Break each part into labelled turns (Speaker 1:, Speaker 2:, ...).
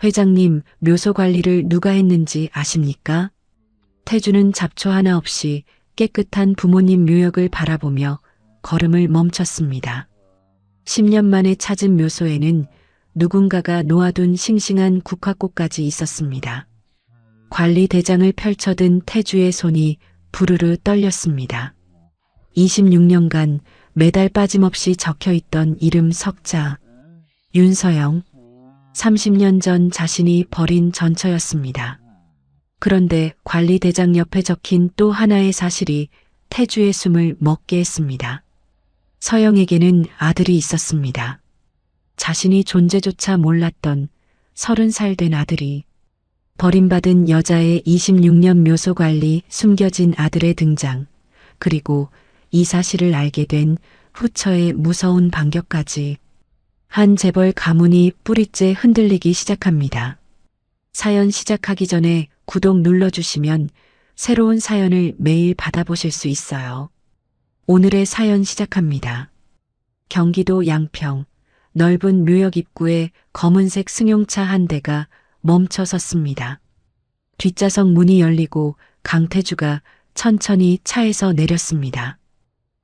Speaker 1: 회장님, 묘소 관리를 누가 했는지 아십니까? 태주는 잡초 하나 없이 깨끗한 부모님 묘역을 바라보며 걸음을 멈췄습니다. 10년 만에 찾은 묘소에는 누군가가 놓아둔 싱싱한 국화꽃까지 있었습니다. 관리대장을 펼쳐든 태주의 손이 부르르 떨렸습니다. 26년간 매달 빠짐없이 적혀있던 이름 석자, 윤서영, 30년 전 자신이 버린 전처였습니다. 그런데 관리대장 옆에 적힌 또 하나의 사실이 태주의 숨을 먹게 했습니다. 서영에게는 아들이 있었습니다. 자신이 존재조차 몰랐던 30살 된 아들이, 버림받은 여자의 26년 묘소 관리, 숨겨진 아들의 등장, 그리고 이 사실을 알게 된 후처의 무서운 반격까지. 한 재벌 가문이 뿌리째 흔들리기 시작합니다. 사연 시작하기 전에 구독 눌러주시면 새로운 사연을 매일 받아보실 수 있어요. 오늘의 사연 시작합니다. 경기도 양평, 넓은 묘역 입구에 검은색 승용차 한 대가 멈춰 섰습니다. 뒷좌석 문이 열리고 강태주가 천천히 차에서 내렸습니다.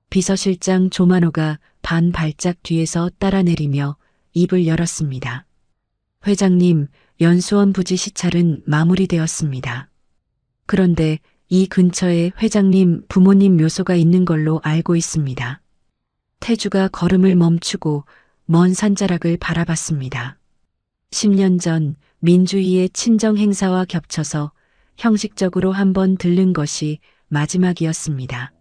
Speaker 1: 비서실장 조만호가 반 발짝 뒤에서 따라 내리며 입을 열었습니다. 회장님, 연수원 부지 시찰은 마무리되었습니다. 그런데 이 근처에 회장님 부모님 묘소가 있는 걸로 알고 있습니다. 태주가 걸음을 멈추고 먼 산자락을 바라봤습니다. 10년 전 민주희의 친정 행사와 겹쳐서 형식적으로 한번 들른 것이 마지막이었습니다.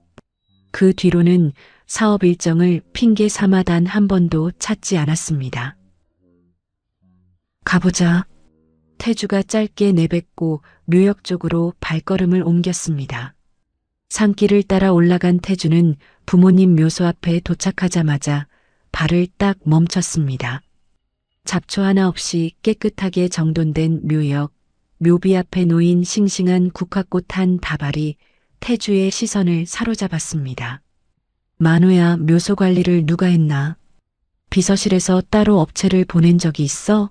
Speaker 1: 그 뒤로는 사업 일정을 핑계 삼아 단 한 번도 찾지 않았습니다. 가보자. 태주가 짧게 내뱉고 묘역 쪽으로 발걸음을 옮겼습니다. 산길을 따라 올라간 태주는 부모님 묘소 앞에 도착하자마자 발을 딱 멈췄습니다. 잡초 하나 없이 깨끗하게 정돈된 묘역, 묘비 앞에 놓인 싱싱한 국화꽃 한 다발이 태주의 시선을 사로잡았습니다. 만호야, 묘소 관리를 누가 했나? 비서실에서 따로 업체를 보낸 적이 있어?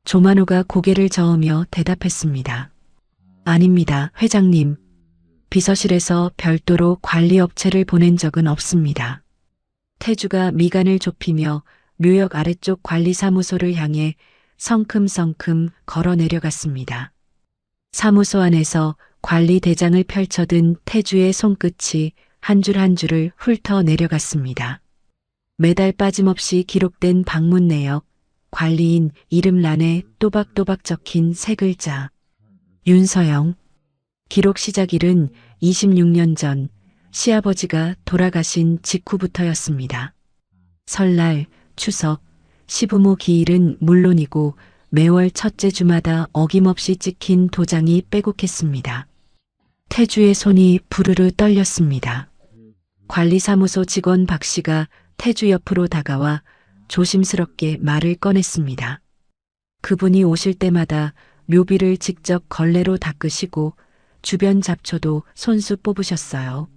Speaker 1: 조만호가 고개를 저으며 대답했습니다. 아닙니다, 회장님. 비서실에서 별도로 관리 업체를 보낸 적은 없습니다. 태주가 미간을 좁히며 묘역 아래쪽 관리사무소를 향해 성큼성큼 걸어 내려갔습니다. 사무소 안에서 관리대장을 펼쳐든 태주의 손끝이 한 줄 한 줄을 훑어 내려갔습니다. 매달 빠짐없이 기록된 방문 내역, 관리인 이름란에 또박또박 적힌 세 글자. 윤서영. 기록 시작일은 26년 전 시아버지가 돌아가신 직후부터였습니다. 설날, 추석, 시부모 기일은 물론이고 매월 첫째 주마다 어김없이 찍힌 도장이 빼곡했습니다. 태주의 손이 부르르 떨렸습니다. 관리사무소 직원 박 씨가 태주 옆으로 다가와 조심스럽게 말을 꺼냈습니다. 그분이 오실 때마다 묘비를 직접 걸레로 닦으시고 주변 잡초도 손수 뽑으셨어요.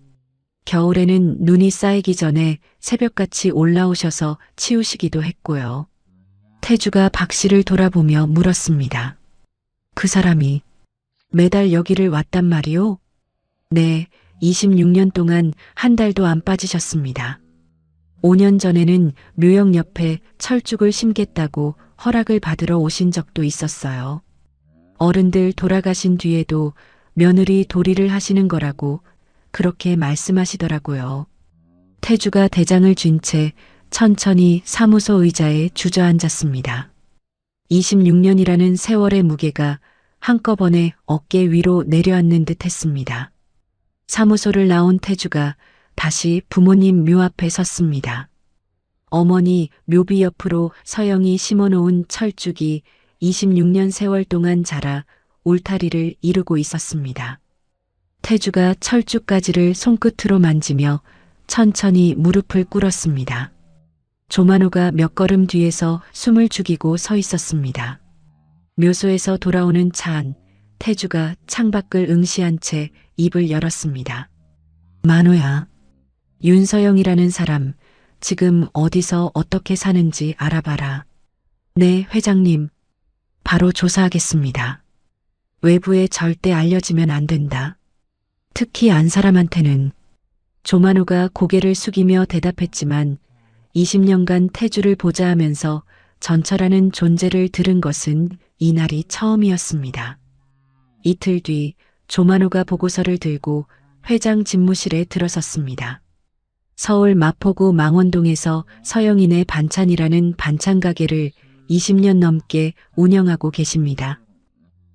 Speaker 1: 겨울에는 눈이 쌓이기 전에 새벽같이 올라오셔서 치우시기도 했고요. 태주가 박 씨를 돌아보며 물었습니다. 그 사람이 매달 여기를 왔단 말이오? 네, 26년 동안 한 달도 안 빠지셨습니다. 5년 전에는 묘역 옆에 철쭉을 심겠다고 허락을 받으러 오신 적도 있었어요. 어른들 돌아가신 뒤에도 며느리 도리를 하시는 거라고 그렇게 말씀하시더라고요. 태주가 대장을 쥔 채 천천히 사무소 의자에 주저앉았습니다. 26년이라는 세월의 무게가 한꺼번에 어깨 위로 내려앉는 듯 했습니다. 사무소를 나온 태주가 다시 부모님 묘 앞에 섰습니다. 어머니 묘비 옆으로 서영이 심어놓은 철쭉이 26년 세월 동안 자라 울타리를 이루고 있었습니다. 태주가 철쭉가지를 손끝으로 만지며 천천히 무릎을 꿇었습니다. 조만호가 몇 걸음 뒤에서 숨을 죽이고 서 있었습니다. 묘소에서 돌아오는 차 안, 태주가 창밖을 응시한 채 입을 열었습니다. 만호야, 윤서영이라는 사람 지금 어디서 어떻게 사는지 알아봐라. 네, 회장님. 바로 조사하겠습니다. 외부에 절대 알려지면 안 된다. 특히 안 사람한테는. 조만호가 고개를 숙이며 대답했지만 20년간 태주를 보자 하면서 전철하는 존재를 들은 것은 이날이 처음이었습니다. 이틀 뒤 조만호가 보고서를 들고 회장 집무실에 들어섰습니다. 서울 마포구 망원동에서 서영인의 반찬이라는 반찬 가게를 20년 넘게 운영하고 계십니다.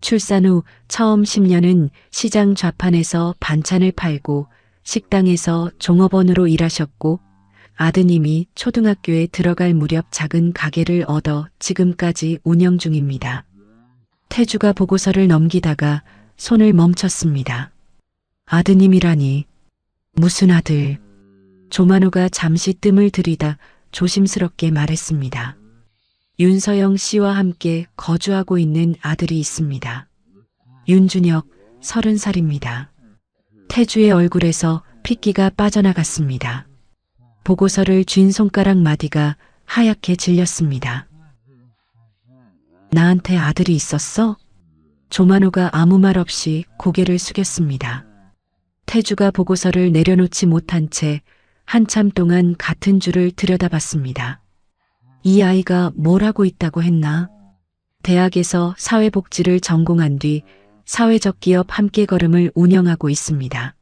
Speaker 1: 출산 후 처음 10년은 시장 좌판에서 반찬을 팔고 식당에서 종업원으로 일하셨고 아드님이 초등학교에 들어갈 무렵 작은 가게를 얻어 지금까지 운영 중입니다. 태주가 보고서를 넘기다가 손을 멈췄습니다. 아드님이라니. 무슨 아들? 조만호가 잠시 뜸을 들이다 조심스럽게 말했습니다. 윤서영 씨와 함께 거주하고 있는 아들이 있습니다. 윤준혁, 30살입니다. 태주의 얼굴에서 핏기가 빠져나갔습니다. 보고서를 쥔 손가락 마디가 하얗게 질렸습니다. 나한테 아들이 있었어? 조만호가 아무 말 없이 고개를 숙였습니다. 태주가 보고서를 내려놓지 못한 채 한참 동안 같은 줄을 들여다봤습니다. 이 아이가 뭘 하고 있다고 했나? 대학에서 사회복지를 전공한 뒤 사회적 기업 함께걸음을 운영하고 있습니다.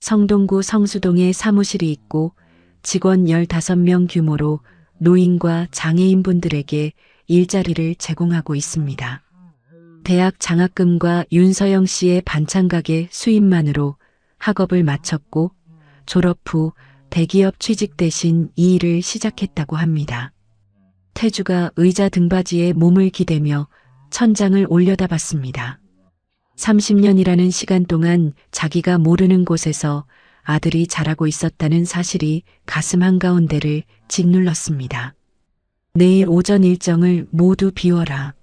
Speaker 1: 성동구 성수동에 사무실이 있고 직원 15명 규모로 노인과 장애인분들에게 일자리를 제공하고 있습니다. 대학 장학금과 윤서영 씨의 반찬가게 수입만으로 학업을 마쳤고 졸업 후 대기업 취직 대신 이 일을 시작했다고 합니다. 태주가 의자 등받이에 몸을 기대며 천장을 올려다봤습니다. 30년이라는 시간 동안 자기가 모르는 곳에서 아들이 자라고 있었다는 사실이 가슴 한가운데를 짓눌렀습니다. 내일 오전 일정을 모두 비워라.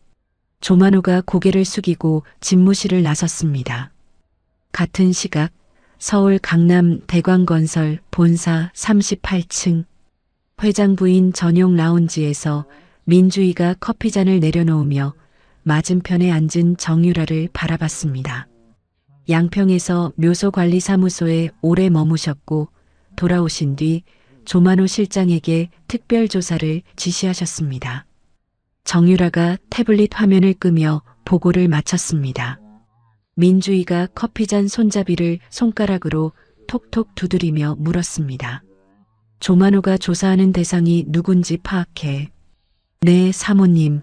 Speaker 1: 조만호가 고개를 숙이고 집무실을 나섰습니다. 같은 시각 서울 강남 대광건설 본사 38층 회장 부인 전용 라운지에서 민주이가 커피잔을 내려놓으며 맞은편에 앉은 정유라를 바라봤습니다. 양평에서 묘소관리사무소에 오래 머무셨고 돌아오신 뒤 조만호 실장에게 특별조사를 지시하셨습니다. 정유라가 태블릿 화면을 끄며 보고를 마쳤습니다. 민주이가 커피잔 손잡이를 손가락으로 톡톡 두드리며 물었습니다. 조만호가 조사하는 대상이 누군지 파악해. 네, 사모님.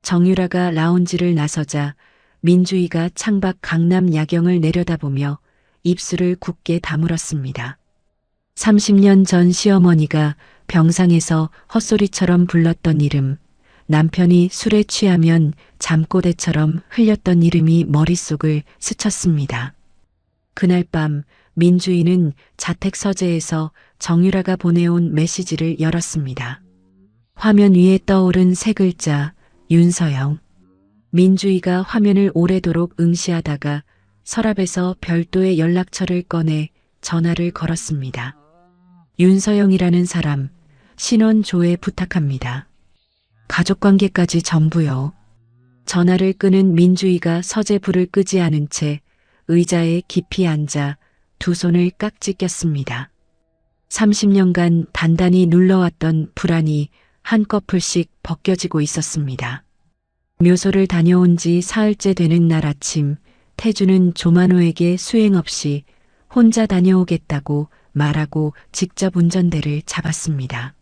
Speaker 1: 정유라가 라운지를 나서자 민주이가 창밖 강남 야경을 내려다보며 입술을 굳게 다물었습니다. 30년 전 시어머니가 병상에서 헛소리처럼 불렀던 이름, 남편이 술에 취하면 잠꼬대처럼 흘렸던 이름이 머릿속을 스쳤습니다. 그날 밤 민주이는 자택 서재에서 정유라가 보내온 메시지를 열었습니다. 화면 위에 떠오른 세 글자 윤서영. 민주이가 화면을 오래도록 응시하다가 서랍에서 별도의 연락처를 꺼내 전화를 걸었습니다. 윤서영이라는 사람, 신원 조회 부탁합니다. 가족관계까지 전부요. 전화를 끄는 민주이가 서재 불을 끄지 않은 채 의자에 깊이 앉아 두 손을 깍지 꼈습니다. 30년간 단단히 눌러왔던 불안이 한꺼풀씩 벗겨지고 있었습니다. 묘소를 다녀온 지 사흘째 되는 날 아침, 태주는 조만호에게 수행 없이 혼자 다녀오겠다고 말하고 직접 운전대를 잡았습니다.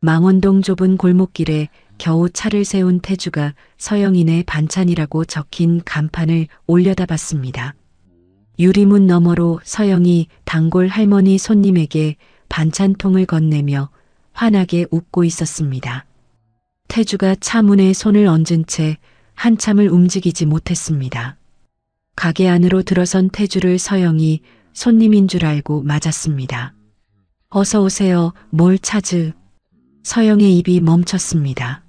Speaker 1: 망원동 좁은 골목길에 겨우 차를 세운 태주가 서영인의 반찬이라고 적힌 간판을 올려다봤습니다. 유리문 너머로 서영이 단골 할머니 손님에게 반찬통을 건네며 환하게 웃고 있었습니다. 태주가 차 문에 손을 얹은 채 한참을 움직이지 못했습니다. 가게 안으로 들어선 태주를 서영이 손님인 줄 알고 맞았습니다. 어서 오세요. 뭘 찾으? 서영의 입이 멈췄습니다.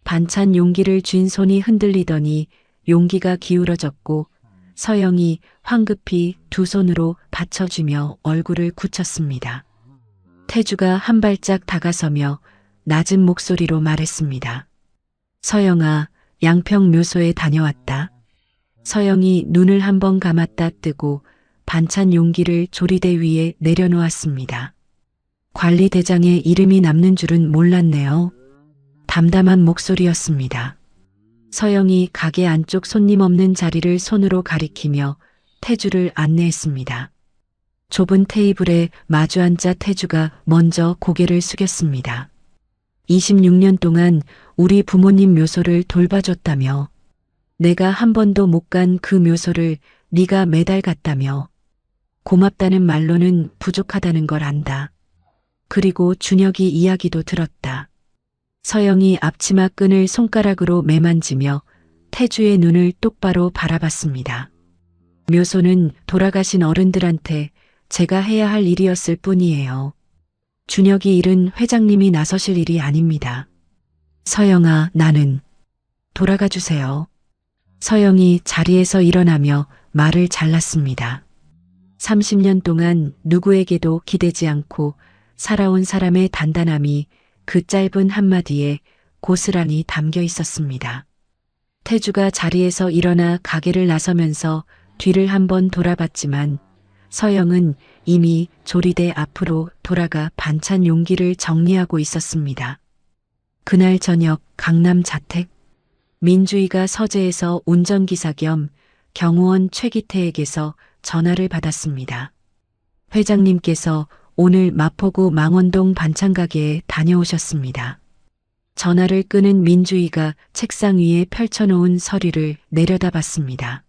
Speaker 1: 반찬 용기를 쥔 손이 흔들리더니 용기가 기울어졌고 서영이 황급히 두 손으로 받쳐주며 얼굴을 굳혔습니다. 태주가 한 발짝 다가서며 낮은 목소리로 말했습니다. 서영아, 양평 묘소에 다녀왔다. 서영이 눈을 한번 감았다 뜨고 반찬 용기를 조리대 위에 내려놓았습니다. 관리대장의 이름이 남는 줄은 몰랐네요. 담담한 목소리였습니다. 서영이 가게 안쪽 손님 없는 자리를 손으로 가리키며 태주를 안내했습니다. 좁은 테이블에 마주 앉아 태주가 먼저 고개를 숙였습니다. 26년 동안 우리 부모님 묘소를 돌봐줬다며, 내가 한 번도 못 간 그 묘소를 네가 매달 갔다며, 고맙다는 말로는 부족하다는 걸 안다. 그리고 준혁이 이야기도 들었다. 서영이 앞치마 끈을 손가락으로 매만지며 태주의 눈을 똑바로 바라봤습니다. 묘소는 돌아가신 어른들한테 제가 해야 할 일이었을 뿐이에요. 준혁이 잃은 회장님이 나서실 일이 아닙니다. 서영아, 나는 돌아가 주세요. 서영이 자리에서 일어나며 말을 잘랐습니다. 30년 동안 누구에게도 기대지 않고 살아온 사람의 단단함이 그 짧은 한마디에 고스란히 담겨 있었습니다. 태주가 자리에서 일어나 가게를 나서면서 뒤를 한번 돌아봤지만 서영은 이미 조리대 앞으로 돌아가 반찬 용기를 정리하고 있었습니다. 그날 저녁 강남 자택, 민주이가 서재에서 운전기사 겸 경호원 최기태에게서 전화를 받았습니다. 회장님께서 오늘 마포구 망원동 반찬가게에 다녀오셨습니다. 전화를 끄는 민주이가 책상 위에 펼쳐놓은 서류를 내려다봤습니다.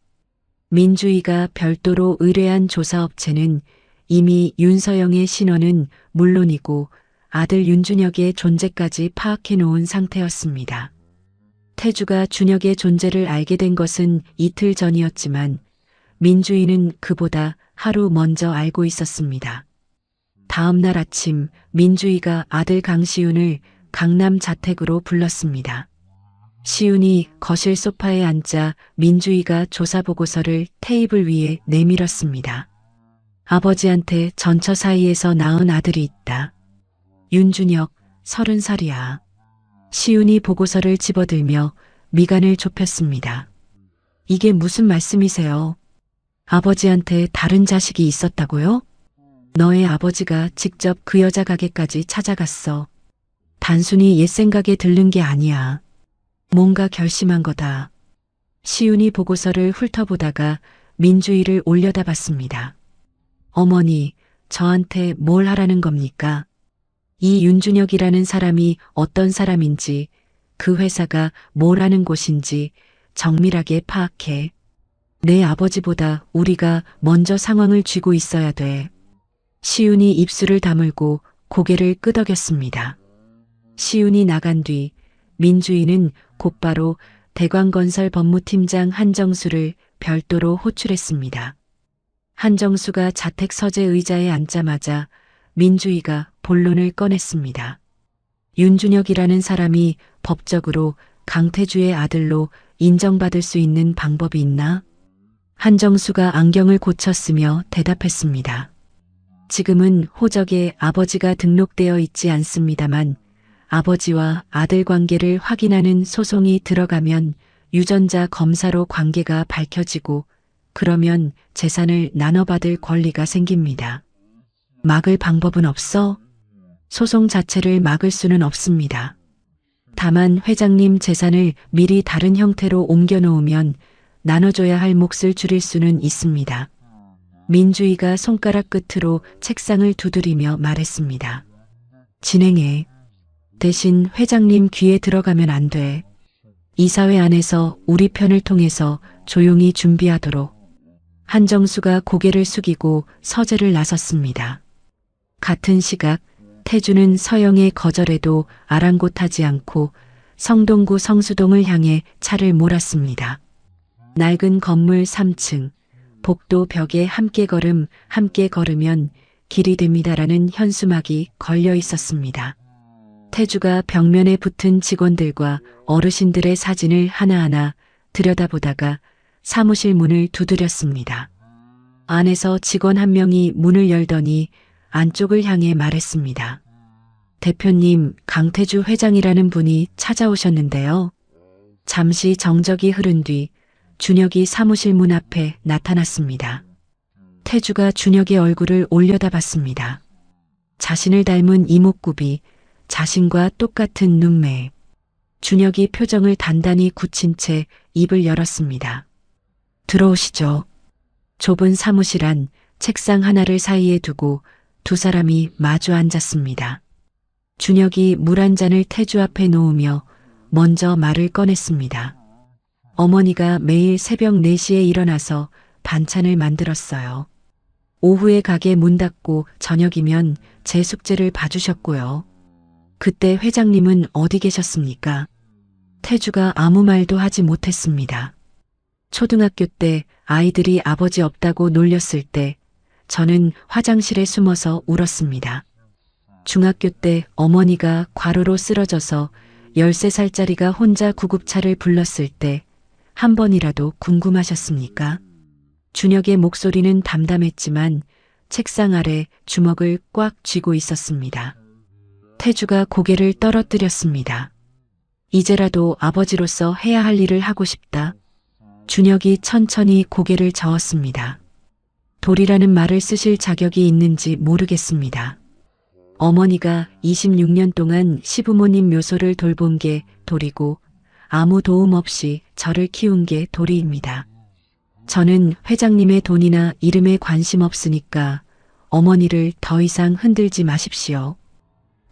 Speaker 1: 민주이가 별도로 의뢰한 조사업체는 이미 윤서영의 신원은 물론이고 아들 윤준혁의 존재까지 파악해 놓은 상태였습니다. 태주가 준혁의 존재를 알게 된 것은 이틀 전이었지만 민주이는 그보다 하루 먼저 알고 있었습니다. 다음 날 아침 민주이가 아들 강시윤을 강남 자택으로 불렀습니다. 시윤이 거실 소파에 앉자 민주이가 조사보고서를 테이블 위에 내밀었습니다. 아버지한테 전처 사이에서 낳은 아들이 있다. 윤준혁 30살이야. 시윤이 보고서를 집어들며 미간을 좁혔습니다. 이게 무슨 말씀이세요? 아버지한테 다른 자식이 있었다고요? 너의 아버지가 직접 그 여자 가게까지 찾아갔어. 단순히 옛 생각에 들른 게 아니야. 뭔가 결심한 거다. 시윤이 보고서를 훑어보다가 민주이를 올려다봤습니다. 어머니, 저한테 뭘 하라는 겁니까? 이 윤준혁이라는 사람이 어떤 사람인지, 그 회사가 뭘 하는 곳인지 정밀하게 파악해. 내 아버지보다 우리가 먼저 상황을 쥐고 있어야 돼. 시윤이 입술을 다물고 고개를 끄덕였습니다. 시윤이 나간 뒤 민주이는 곧바로 대광건설 법무팀장 한정수를 별도로 호출했습니다. 한정수가 자택 서재 의자에 앉자마자 민주이가 본론을 꺼냈습니다. 윤준혁이라는 사람이 법적으로 강태주의 아들로 인정받을 수 있는 방법이 있나? 한정수가 안경을 고쳤으며 대답했습니다. 지금은 호적에 아버지가 등록되어 있지 않습니다만 아버지와 아들 관계를 확인하는 소송이 들어가면 유전자 검사로 관계가 밝혀지고 그러면 재산을 나눠받을 권리가 생깁니다. 막을 방법은 없어? 소송 자체를 막을 수는 없습니다. 다만 회장님 재산을 미리 다른 형태로 옮겨놓으면 나눠줘야 할 몫을 줄일 수는 있습니다. 민주이가 손가락 끝으로 책상을 두드리며 말했습니다. 진행해. 대신 회장님 귀에 들어가면 안 돼. 이사회 안에서 우리 편을 통해서 조용히 준비하도록. 한정수가 고개를 숙이고 서재를 나섰습니다. 같은 시각 태주는 서영의 거절에도 아랑곳하지 않고 성동구 성수동을 향해 차를 몰았습니다. 낡은 건물 3층, 복도 벽에 함께 걸으면 길이 됩니다라는 현수막이 걸려 있었습니다. 태주가 벽면에 붙은 직원들과 어르신들의 사진을 하나하나 들여다보다가 사무실 문을 두드렸습니다. 안에서 직원 한 명이 문을 열더니 안쪽을 향해 말했습니다. 대표님, 강태주 회장이라는 분이 찾아오셨는데요. 잠시 정적이 흐른 뒤 준혁이 사무실 문 앞에 나타났습니다. 태주가 준혁의 얼굴을 올려다봤습니다. 자신을 닮은 이목구비, 자신과 똑같은 눈매. 준혁이 표정을 단단히 굳힌 채 입을 열었습니다. 들어오시죠. 좁은 사무실 안 책상 하나를 사이에 두고 두 사람이 마주 앉았습니다. 준혁이 물 한 잔을 태주 앞에 놓으며 먼저 말을 꺼냈습니다. 어머니가 매일 새벽 4시에 일어나서 반찬을 만들었어요. 오후에 가게 문 닫고 저녁이면 제 숙제를 봐주셨고요. 그때 회장님은 어디 계셨습니까? 태주가 아무 말도 하지 못했습니다. 초등학교 때 아이들이 아버지 없다고 놀렸을 때 저는 화장실에 숨어서 울었습니다. 중학교 때 어머니가 과로로 쓰러져서 13살짜리가 혼자 구급차를 불렀을 때 한 번이라도 궁금하셨습니까? 준혁의 목소리는 담담했지만 책상 아래 주먹을 꽉 쥐고 있었습니다. 태주가 고개를 떨어뜨렸습니다. 이제라도 아버지로서 해야 할 일을 하고 싶다. 준혁이 천천히 고개를 저었습니다. 돌이라는 말을 쓰실 자격이 있는지 모르겠습니다. 어머니가 26년 동안 시부모님 묘소를 돌본 게 돌이고 아무 도움 없이 저를 키운 게 돌이입니다. 저는 회장님의 돈이나 이름에 관심 없으니까 어머니를 더 이상 흔들지 마십시오.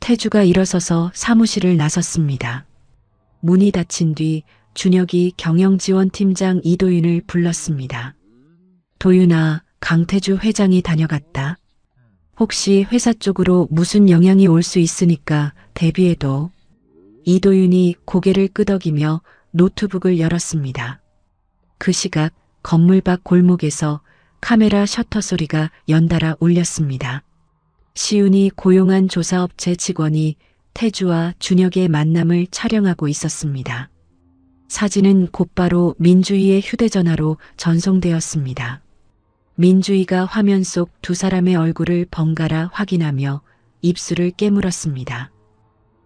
Speaker 1: 태주가 일어서서 사무실을 나섰습니다. 문이 닫힌 뒤 준혁이 경영지원팀장 이도윤을 불렀습니다. 도윤아, 강태주 회장이 다녀갔다. 혹시 회사 쪽으로 무슨 영향이 올 수 있으니까 대비해둬. 이도윤이 고개를 끄덕이며 노트북을 열었습니다. 그 시각 건물 밖 골목에서 카메라 셔터 소리가 연달아 울렸습니다. 시윤이 고용한 조사업체 직원이 태주와 준혁의 만남을 촬영하고 있었습니다. 사진은 곧바로 민주희의 휴대전화로 전송되었습니다. 민주희가 화면 속 두 사람의 얼굴을 번갈아 확인하며 입술을 깨물었습니다.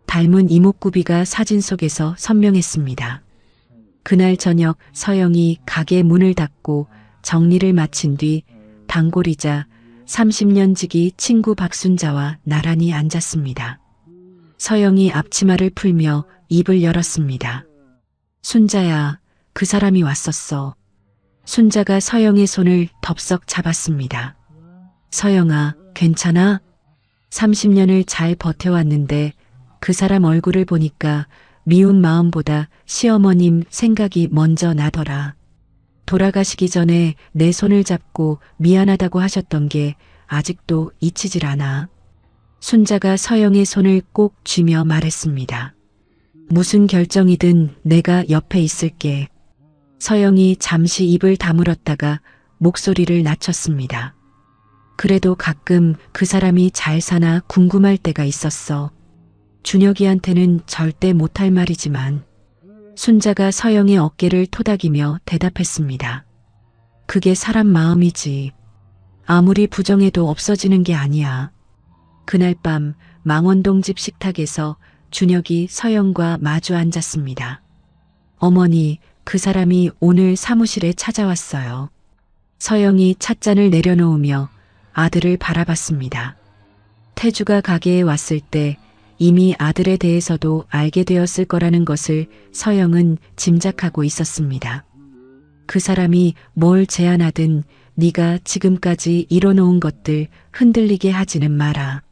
Speaker 1: 닮은 이목구비가 사진 속에서 선명했습니다. 그날 저녁 서영이 가게 문을 닫고 정리를 마친 뒤 단골이자 30년 지기 친구 박순자와 나란히 앉았습니다. 서영이 앞치마를 풀며 입을 열었습니다. 순자야, 그 사람이 왔었어. 순자가 서영의 손을 덥석 잡았습니다. 서영아, 괜찮아? 30년을 잘 버텨왔는데 그 사람 얼굴을 보니까 미운 마음보다 시어머님 생각이 먼저 나더라. 돌아가시기 전에 내 손을 잡고 미안하다고 하셨던 게 아직도 잊히질 않아. 순자가 서영의 손을 꼭 쥐며 말했습니다. 무슨 결정이든 내가 옆에 있을게. 서영이 잠시 입을 다물었다가 목소리를 낮췄습니다. 그래도 가끔 그 사람이 잘 사나 궁금할 때가 있었어. 준혁이한테는 절대 못할 말이지만. 순자가 서영의 어깨를 토닥이며 대답했습니다. 그게 사람 마음이지. 아무리 부정해도 없어지는 게 아니야. 그날 밤 망원동 집 식탁에서 준혁이 서영과 마주 앉았습니다. 어머니, 그 사람이 오늘 사무실에 찾아왔어요. 서영이 찻잔을 내려놓으며 아들을 바라봤습니다. 태주가 가게에 왔을 때 이미 아들에 대해서도 알게 되었을 거라는 것을 서영은 짐작하고 있었습니다. 그 사람이 뭘 제안하든 네가 지금까지 이뤄놓은 것들 흔들리게 하지는 마라.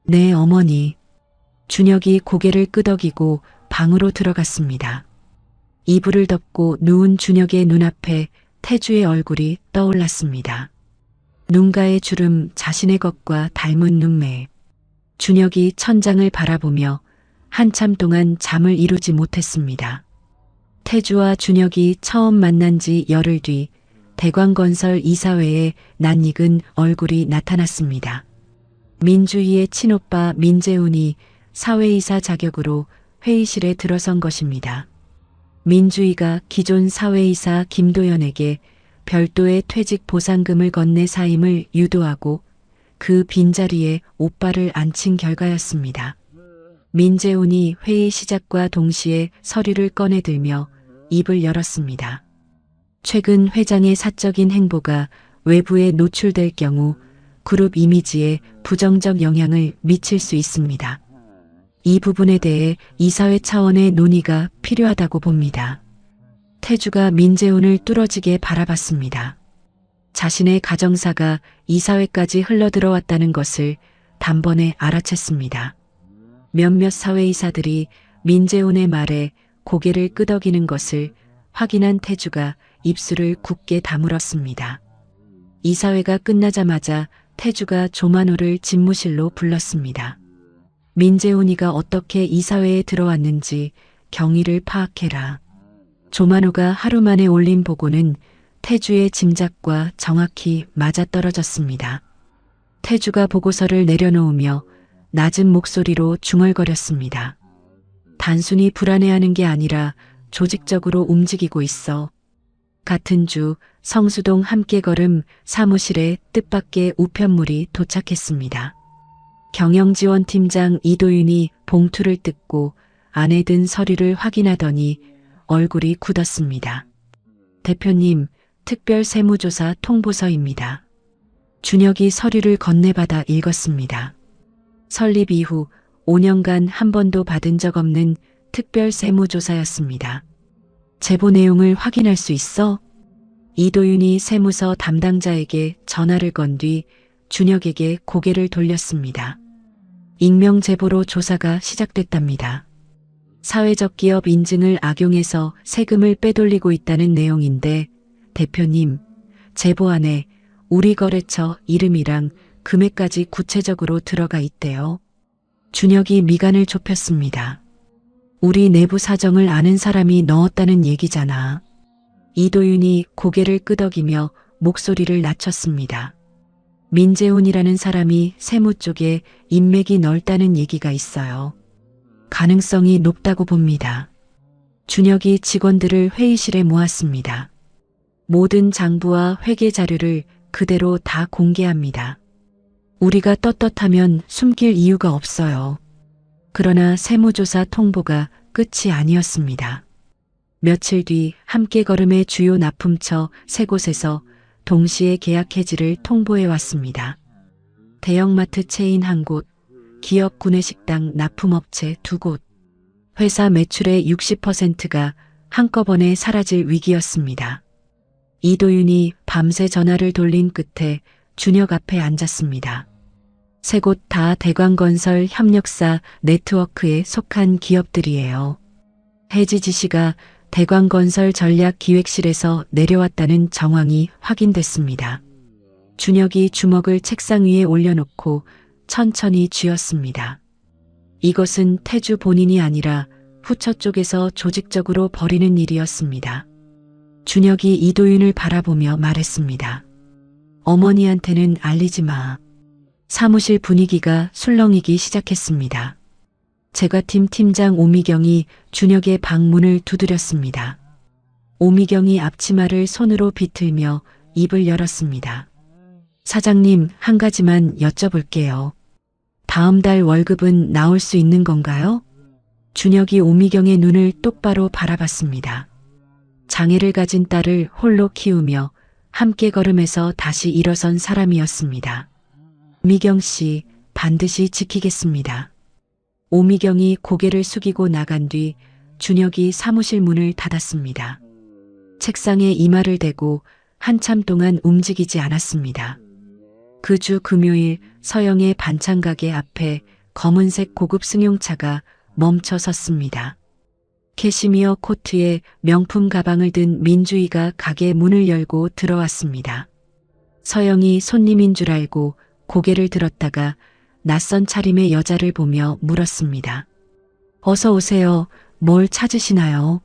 Speaker 1: 네, 어머니. 준혁이 고개를 끄덕이고 방으로 들어갔습니다. 이불을 덮고 누운 준혁의 눈앞에 태주의 얼굴이 떠올랐습니다. 눈가의 주름, 자신의 것과 닮은 눈매. 준혁이 천장을 바라보며 한참 동안 잠을 이루지 못했습니다. 태주와 준혁이 처음 만난 지 열흘 뒤 대광건설 이사회에 낯익은 얼굴이 나타났습니다. 민주희의 친오빠 민재훈이 사회이사 자격으로 회의실에 들어선 것입니다. 민주희가 기존 사회이사 김도연에게 별도의 퇴직 보상금을 건네 사임을 유도하고 그 빈자리에 오빠를 앉힌 결과였습니다. 민재훈이 회의 시작과 동시에 서류를 꺼내들며 입을 열었습니다. 최근 회장의 사적인 행보가 외부에 노출될 경우 그룹 이미지에 부정적 영향을 미칠 수 있습니다. 이 부분에 대해 이사회 차원의 논의가 필요하다고 봅니다. 태주가 민재훈을 뚫어지게 바라봤습니다. 자신의 가정사가 이사회까지 흘러들어왔다는 것을 단번에 알아챘습니다. 몇몇 사회이사들이 민재훈의 말에 고개를 끄덕이는 것을 확인한 태주가 입술을 굳게 다물었습니다. 이사회가 끝나자마자 태주가 조만호를 집무실로 불렀습니다. 민재훈이가 어떻게 이사회에 들어왔는지 경위를 파악해라. 조만호가 하루 만에 올린 보고는 태주의 짐작과 정확히 맞아떨어졌습니다. 태주가 보고서를 내려놓으며 낮은 목소리로 중얼거렸습니다. 단순히 불안해하는 게 아니라 조직적으로 움직이고 있어. 같은 주 성수동 함께걸음 사무실에 뜻밖의 우편물이 도착했습니다. 경영지원팀장 이도윤이 봉투를 뜯고 안에 든 서류를 확인하더니 얼굴이 굳었습니다. 대표님, 특별세무조사 통보서입니다. 준혁이 서류를 건네받아 읽었습니다. 설립 이후 5년간 한 번도 받은 적 없는 특별세무조사였습니다. 제보 내용을 확인할 수 있어? 이도윤이 세무서 담당자에게 전화를 건 뒤 준혁에게 고개를 돌렸습니다. 익명 제보로 조사가 시작됐답니다. 사회적 기업 인증을 악용해서 세금을 빼돌리고 있다는 내용인데 대표님, 제보 안에 우리 거래처 이름이랑 금액까지 구체적으로 들어가 있대요. 준혁이 미간을 좁혔습니다. 우리 내부 사정을 아는 사람이 넣었다는 얘기잖아. 이도윤이 고개를 끄덕이며 목소리를 낮췄습니다. 민재훈이라는 사람이 세무 쪽에 인맥이 넓다는 얘기가 있어요. 가능성이 높다고 봅니다. 준혁이 직원들을 회의실에 모았습니다. 모든 장부와 회계 자료를 그대로 다 공개합니다. 우리가 떳떳하면 숨길 이유가 없어요. 그러나 세무조사 통보가 끝이 아니었습니다. 며칠 뒤 함께걸음의 주요 납품처 3곳에서 동시에 계약 해지를 통보해 왔습니다. 대형마트 체인 1곳, 기업 구내식당 납품업체 2곳, 회사 매출의 60%가 한꺼번에 사라질 위기였습니다. 이도윤이 밤새 전화를 돌린 끝에 준혁 앞에 앉았습니다. 3곳 다 대광건설 협력사 네트워크에 속한 기업들이에요. 해지 지시가 대광건설 전략기획실에서 내려왔다는 정황이 확인됐습니다. 준혁이 주먹을 책상 위에 올려놓고 천천히 쥐었습니다. 이것은 태주 본인이 아니라 후처 쪽에서 조직적으로 벌이는 일이었습니다. 준혁이 이도윤을 바라보며 말했습니다. 어머니한테는 알리지 마. 사무실 분위기가 술렁이기 시작했습니다. 제과팀 팀장 오미경이 준혁의 방문을 두드렸습니다. 오미경이 앞치마를 손으로 비틀며 입을 열었습니다. 사장님, 한 가지만 여쭤볼게요. 다음 달 월급은 나올 수 있는 건가요? 준혁이 오미경의 눈을 똑바로 바라봤습니다. 장애를 가진 딸을 홀로 키우며 함께 걸음에서 다시 일어선 사람이었습니다. 오미경 씨, 반드시 지키겠습니다. 오미경이 고개를 숙이고 나간 뒤 준혁이 사무실 문을 닫았습니다. 책상에 이마를 대고 한참 동안 움직이지 않았습니다. 그 주 금요일 서영의 반찬 가게 앞에 검은색 고급 승용차가 멈춰 섰습니다. 캐시미어 코트에 명품 가방을 든 민주희가 가게 문을 열고 들어왔습니다. 서영이 손님인 줄 알고 고개를 들었다가 낯선 차림의 여자를 보며 물었습니다. 어서 오세요. 뭘 찾으시나요?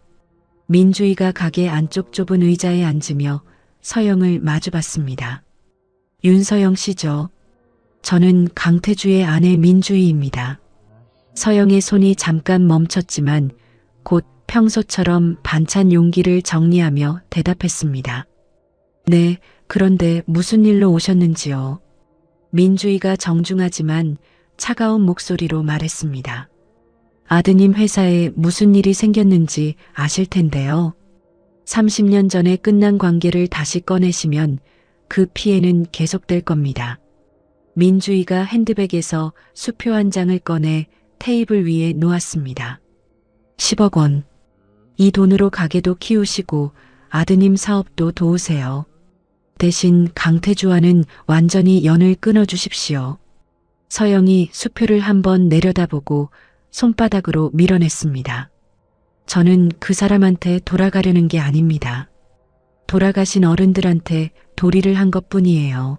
Speaker 1: 민주희가 가게 안쪽 좁은 의자에 앉으며 서영을 마주봤습니다. 윤서영 씨죠. 저는 강태주의 아내 민주희입니다. 서영의 손이 잠깐 멈췄지만 곧 평소처럼 반찬 용기를 정리하며 대답했습니다. 네, 그런데 무슨 일로 오셨는지요? 민주희가 정중하지만 차가운 목소리로 말했습니다. 아드님 회사에 무슨 일이 생겼는지 아실 텐데요. 30년 전에 끝난 관계를 다시 꺼내시면 그 피해는 계속될 겁니다. 민주희가 핸드백에서 수표 한 장을 꺼내 테이블 위에 놓았습니다. 10억 원. 이 돈으로 가게도 키우시고 아드님 사업도 도우세요. 대신 강태주와는 완전히 연을 끊어주십시오. 서영이 수표를 한번 내려다보고 손바닥으로 밀어냈습니다. 저는 그 사람한테 돌아가려는 게 아닙니다. 돌아가신 어른들한테 도리를 한 것뿐이에요.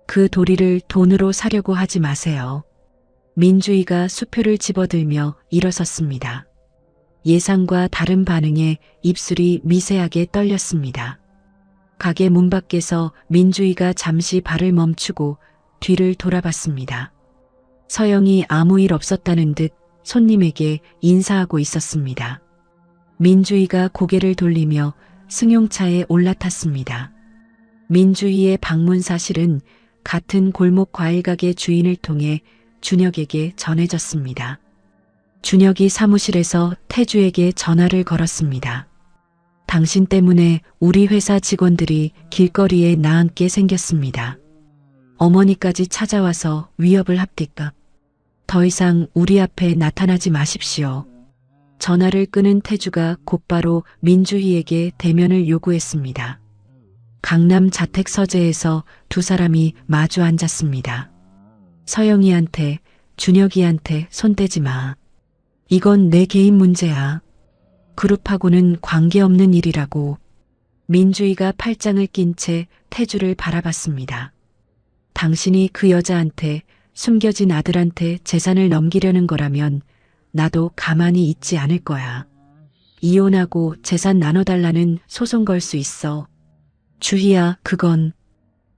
Speaker 1: 그 도리를 돈으로 사려고 하지 마세요. 민주희가 수표를 집어들며 일어섰습니다. 예상과 다른 반응에 입술이 미세하게 떨렸습니다. 가게 문 밖에서 민주희가 잠시 발을 멈추고 뒤를 돌아봤습니다. 서영이 아무 일 없었다는 듯 손님에게 인사하고 있었습니다. 민주희가 고개를 돌리며 승용차에 올라탔습니다. 민주희의 방문 사실은 같은 골목 과일가게 주인을 통해 준혁에게 전해졌습니다. 준혁이 사무실에서 태주에게 전화를 걸었습니다. 당신 때문에 우리 회사 직원들이 길거리에 나앉게 생겼습니다. 어머니까지 찾아와서 위협을 합니까? 더 이상 우리 앞에 나타나지 마십시오. 전화를 끊은 태주가 곧바로 민주희에게 대면을 요구했습니다. 강남 자택 서재에서 두 사람이 마주 앉았습니다. 서영이한테, 준혁이한테 손대지 마. 이건 내 개인 문제야. 그룹하고는 관계없는 일이라고. 민주희가 팔짱을 낀 채 태주를 바라봤습니다. 당신이 그 여자한테 숨겨진 아들한테 재산을 넘기려는 거라면 나도 가만히 있지 않을 거야. 이혼하고 재산 나눠달라는 소송 걸 수 있어. 주희야, 그건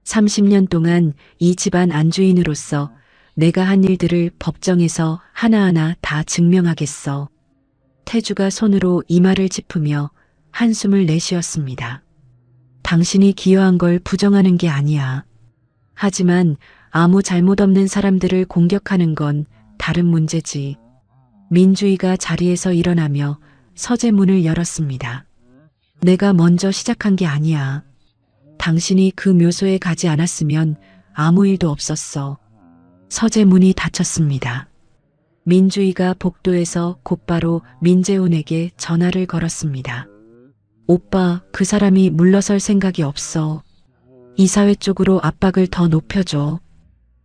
Speaker 1: 30년 동안 이 집안 안주인으로서 내가 한 일들을 법정에서 하나하나 다 증명하겠어. 태주가 손으로 이마를 짚으며 한숨을 내쉬었습니다. 당신이 기여한 걸 부정하는 게 아니야. 하지만 아무 잘못 없는 사람들을 공격하는 건 다른 문제지. 민주희가 자리에서 일어나며 서재 문을 열었습니다. 내가 먼저 시작한 게 아니야. 당신이 그 묘소에 가지 않았으면 아무 일도 없었어. 서재 문이 닫혔습니다. 민주희가 복도에서 곧바로 민재훈에게 전화를 걸었습니다. 오빠, 그 사람이 물러설 생각이 없어. 이사회 쪽으로 압박을 더 높여줘.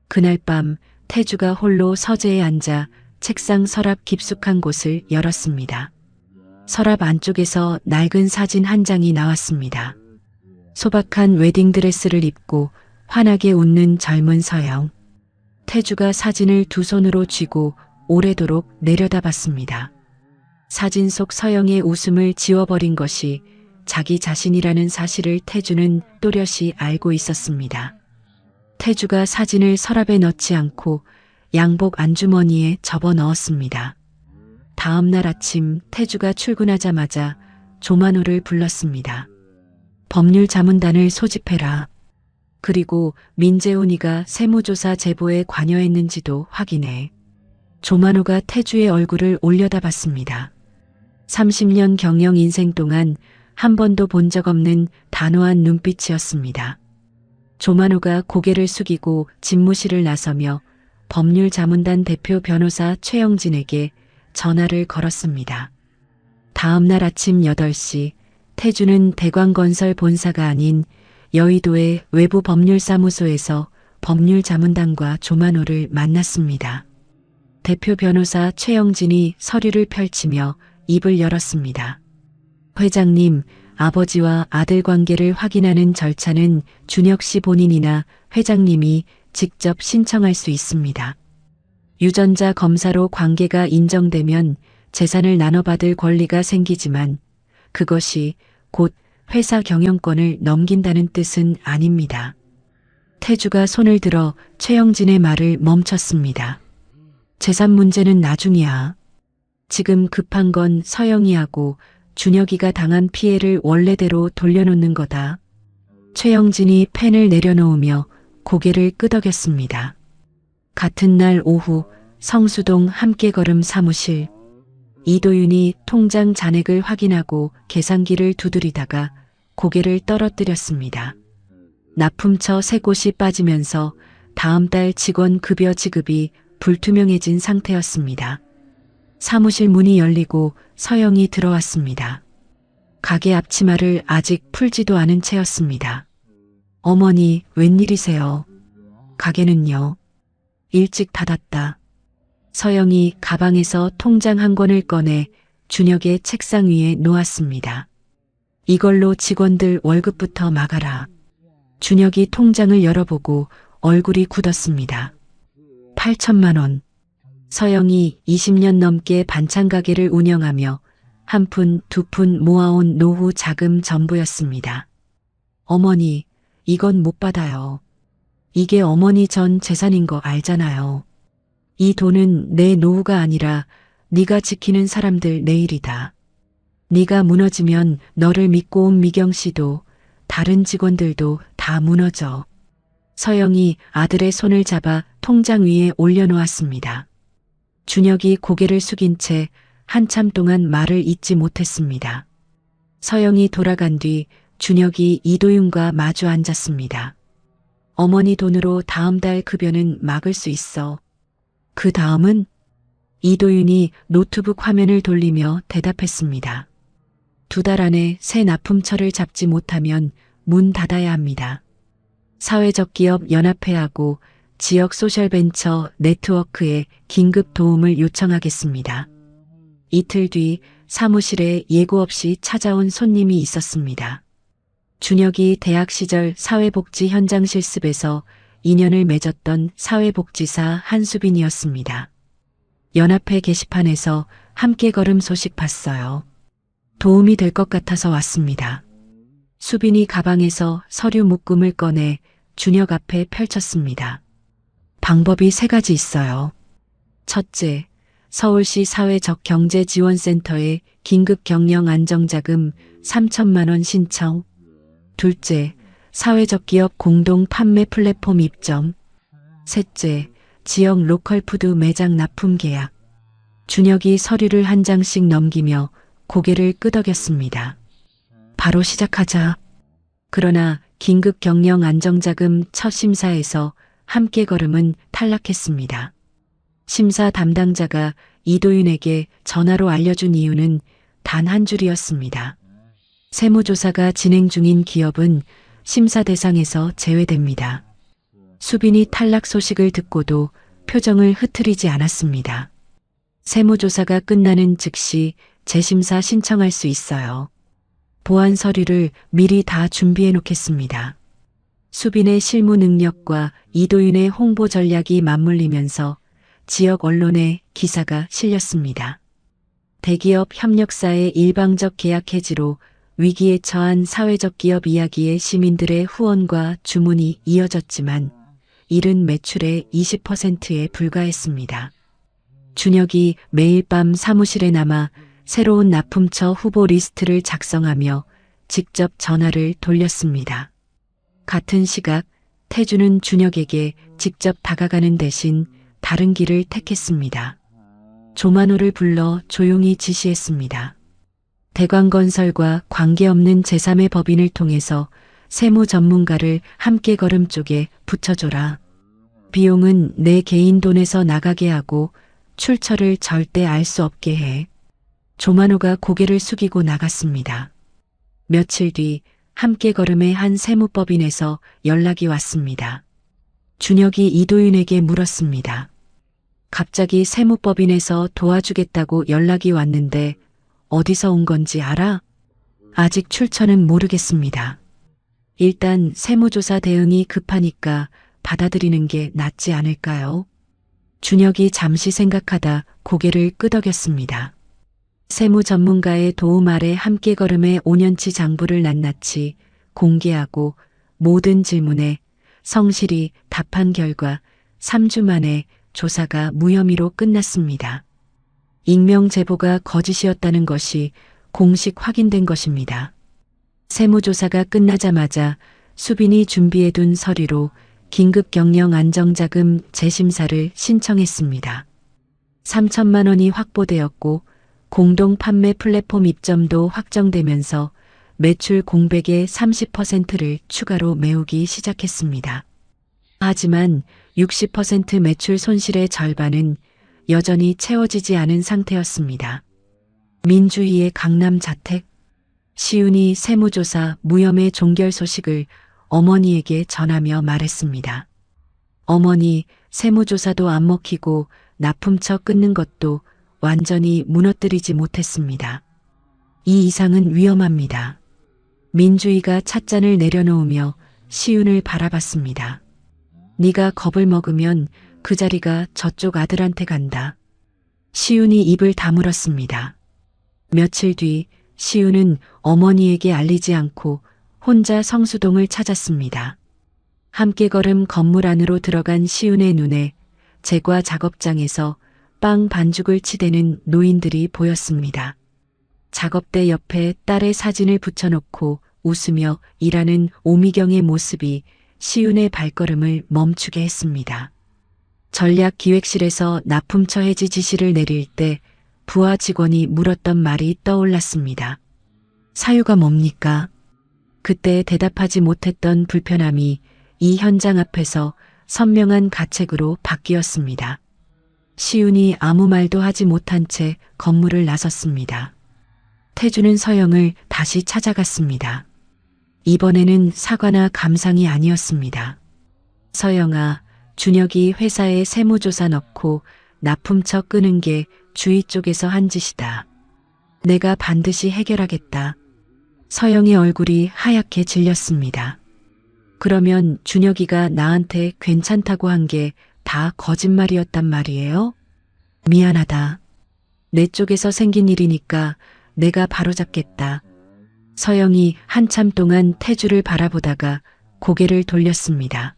Speaker 1: 그날 밤 태주가 홀로 서재에 앉아 책상 서랍 깊숙한 곳을 열었습니다. 서랍 안쪽에서 낡은 사진 한 장이 나왔습니다. 소박한 웨딩드레스를 입고 환하게 웃는 젊은 서영. 태주가 사진을 두 손으로 쥐고 오래도록 내려다봤습니다. 사진 속 서영의 웃음을 지워버린 것이 자기 자신이라는 사실을 태주는 또렷이 알고 있었습니다. 태주가 사진을 서랍에 넣지 않고 양복 안주머니에 접어 넣었습니다. 다음 날 아침 태주가 출근하자마자 조만호를 불렀습니다. 법률 자문단을 소집해라. 그리고 민재훈이가 세무조사 제보에 관여했는지도 확인해. 조만호가 태주의 얼굴을 올려다봤습니다. 30년 경영 인생 동안 한 번도 본 적 없는 단호한 눈빛이었습니다. 조만호가 고개를 숙이고 집무실을 나서며 법률 자문단 대표 변호사 최영진에게 전화를 걸었습니다. 다음 날 아침 8시 태주는 대광건설 본사가 아닌 여의도의 외부 법률사무소에서 법률 자문단과 조만호를 만났습니다. 대표 변호사 최영진이 서류를 펼치며 입을 열었습니다. 회장님, 아버지와 아들 관계를 확인하는 절차는 준혁 씨 본인이나 회장님이 직접 신청할 수 있습니다. 유전자 검사로 관계가 인정되면 재산을 나눠받을 권리가 생기지만 그것이 곧 회사 경영권을 넘긴다는 뜻은 아닙니다. 태주가 손을 들어 최영진의 말을 멈췄습니다. 재산 문제는 나중이야. 지금 급한 건 서영이하고 준혁이가 당한 피해를 원래대로 돌려놓는 거다. 최영진이 펜을 내려놓으며 고개를 끄덕였습니다. 같은 날 오후 성수동 함께걸음 사무실. 이도윤이 통장 잔액을 확인하고 계산기를 두드리다가 고개를 떨어뜨렸습니다. 납품처 세 곳이 빠지면서 다음 달 직원 급여 지급이 불투명해진 상태였습니다. 사무실 문이 열리고 서영이 들어왔습니다. 가게 앞치마를 아직 풀지도 않은 채였습니다. 어머니, 웬일이세요? 가게는요? 일찍 닫았다. 서영이 가방에서 통장 한 권을 꺼내 준혁의 책상 위에 놓았습니다. 이걸로 직원들 월급부터 막아라. 준혁이 통장을 열어보고 얼굴이 굳었습니다. 8천만 원. 서영이 20년 넘게 반찬 가게를 운영하며 한 푼, 두 푼 모아온 노후 자금 전부였습니다. 어머니, 이건 못 받아요. 이게 어머니 전 재산인 거 알잖아요. 이 돈은 내 노후가 아니라 네가 지키는 사람들 내일이다. 네가 무너지면 너를 믿고 온 미경 씨도 다른 직원들도 다 무너져. 서영이 아들의 손을 잡아 통장 위에 올려놓았습니다. 준혁이 고개를 숙인 채 한참 동안 말을 잇지 못했습니다. 서영이 돌아간 뒤 준혁이 이도윤과 마주 앉았습니다. 어머니 돈으로 다음 달 급여는 막을 수 있어. 그 다음은? 이도윤이 노트북 화면을 돌리며 대답했습니다. 2달 안에 새 납품처를 잡지 못하면 문 닫아야 합니다. 사회적 기업 연합회하고 지역 소셜벤처 네트워크에 긴급 도움을 요청하겠습니다. 이틀 뒤 사무실에 예고 없이 찾아온 손님이 있었습니다. 준혁이 대학 시절 사회복지 현장 실습에서 인연을 맺었던 사회복지사 한수빈이었습니다. 연합회 게시판에서 함께 걸음 소식 봤어요. 도움이 될 것 같아서 왔습니다. 수빈이 가방에서 서류 묶음을 꺼내 준혁 앞에 펼쳤습니다. 방법이 3가지 있어요. 첫째, 서울시 사회적 경제지원센터에 긴급 경영 안정자금 3천만 원 신청. 둘째, 사회적 기업 공동 판매 플랫폼 입점. 셋째, 지역 로컬 푸드 매장 납품 계약. 준혁이 서류를 한 장씩 넘기며 고개를 끄덕였습니다. 바로 시작하자. 그러나 긴급 경영 안정자금 첫 심사에서 함께 걸음은 탈락했습니다. 심사 담당자가 이도윤에게 전화로 알려준 이유는 단 한 줄이었습니다. 세무조사가 진행 중인 기업은 심사 대상에서 제외됩니다. 수빈이 탈락 소식을 듣고도 표정을 흐트리지 않았습니다. 세무조사가 끝나는 즉시 재심사 신청할 수 있어요. 보안 서류를 미리 다 준비해 놓겠습니다. 수빈의 실무 능력과 이도윤의 홍보 전략이 맞물리면서 지역 언론에 기사가 실렸습니다. 대기업 협력사의 일방적 계약 해지로 위기에 처한 사회적 기업 이야기에 시민들의 후원과 주문이 이어졌지만 이른 매출의 20%에 불과했습니다. 준혁이 매일 밤 사무실에 남아 새로운 납품처 후보 리스트를 작성하며 직접 전화를 돌렸습니다. 같은 시각 태주는 준혁에게 직접 다가가는 대신 다른 길을 택했습니다. 조만호를 불러 조용히 지시했습니다. 대광건설과 관계없는 제3의 법인을 통해서 세무 전문가를 함께 걸음 쪽에 붙여줘라. 비용은 내 개인 돈에서 나가게 하고 출처를 절대 알 수 없게 해. 조만호가 고개를 숙이고 나갔습니다. 며칠 뒤 함께 걸음의 한 세무법인에서 연락이 왔습니다. 준혁이 이도윤에게 물었습니다. 갑자기 세무법인에서 도와주겠다고 연락이 왔는데 어디서 온 건지 알아? 아직 출처는 모르겠습니다. 일단 세무조사 대응이 급하니까 받아들이는 게 낫지 않을까요? 준혁이 잠시 생각하다 고개를 끄덕였습니다. 세무 전문가의 도움 아래 함께 걸음의 5년치 장부를 낱낱이 공개하고 모든 질문에 성실히 답한 결과 3주 만에 조사가 무혐의로 끝났습니다. 익명 제보가 거짓이었다는 것이 공식 확인된 것입니다. 세무조사가 끝나자마자 수빈이 준비해둔 서류로 긴급 경영 안정자금 재심사를 신청했습니다. 3천만 원이 확보되었고 공동 판매 플랫폼 입점도 확정되면서 매출 공백의 30%를 추가로 메우기 시작했습니다. 하지만 60% 매출 손실의 절반은 여전히 채워지지 않은 상태였습니다. 민주희의 강남 자택. 시윤이 세무조사 무혐의 종결 소식을 어머니에게 전하며 말했습니다. 어머니, 세무조사도 안 먹히고 납품처 끊는 것도 완전히 무너뜨리지 못했습니다. 이 이상은 위험합니다. 민주희가 찻잔을 내려놓으며 시윤을 바라봤습니다. 네가 겁을 먹으면 그 자리가 저쪽 아들한테 간다. 시윤이 입을 다물었습니다. 며칠 뒤 시윤은 어머니에게 알리지 않고 혼자 성수동을 찾았습니다. 함께 걸음 건물 안으로 들어간 시윤의 눈에 제과 작업장에서 빵 반죽을 치대는 노인들이 보였습니다. 작업대 옆에 딸의 사진을 붙여놓고 웃으며 일하는 오미경의 모습이 시윤의 발걸음을 멈추게 했습니다. 전략기획실에서 납품처 해지 지시를 내릴 때 부하 직원이 물었던 말이 떠올랐습니다. 사유가 뭡니까? 그때 대답하지 못했던 불편함이 이 현장 앞에서 선명한 가책으로 바뀌었습니다. 시윤이 아무 말도 하지 못한 채 건물을 나섰습니다. 태주는 서영을 다시 찾아갔습니다. 이번에는 사과나 감상이 아니었습니다. 서영아, 준혁이 회사에 세무조사 넣고 납품처 끄는 게 주위 쪽에서 한 짓이다. 내가 반드시 해결하겠다. 서영의 얼굴이 하얗게 질렸습니다. 그러면 준혁이가 나한테 괜찮다고 한 게 다 거짓말이었단 말이에요? 미안하다. 내 쪽에서 생긴 일이니까 내가 바로잡겠다. 서영이 한참 동안 태주를 바라보다가 고개를 돌렸습니다.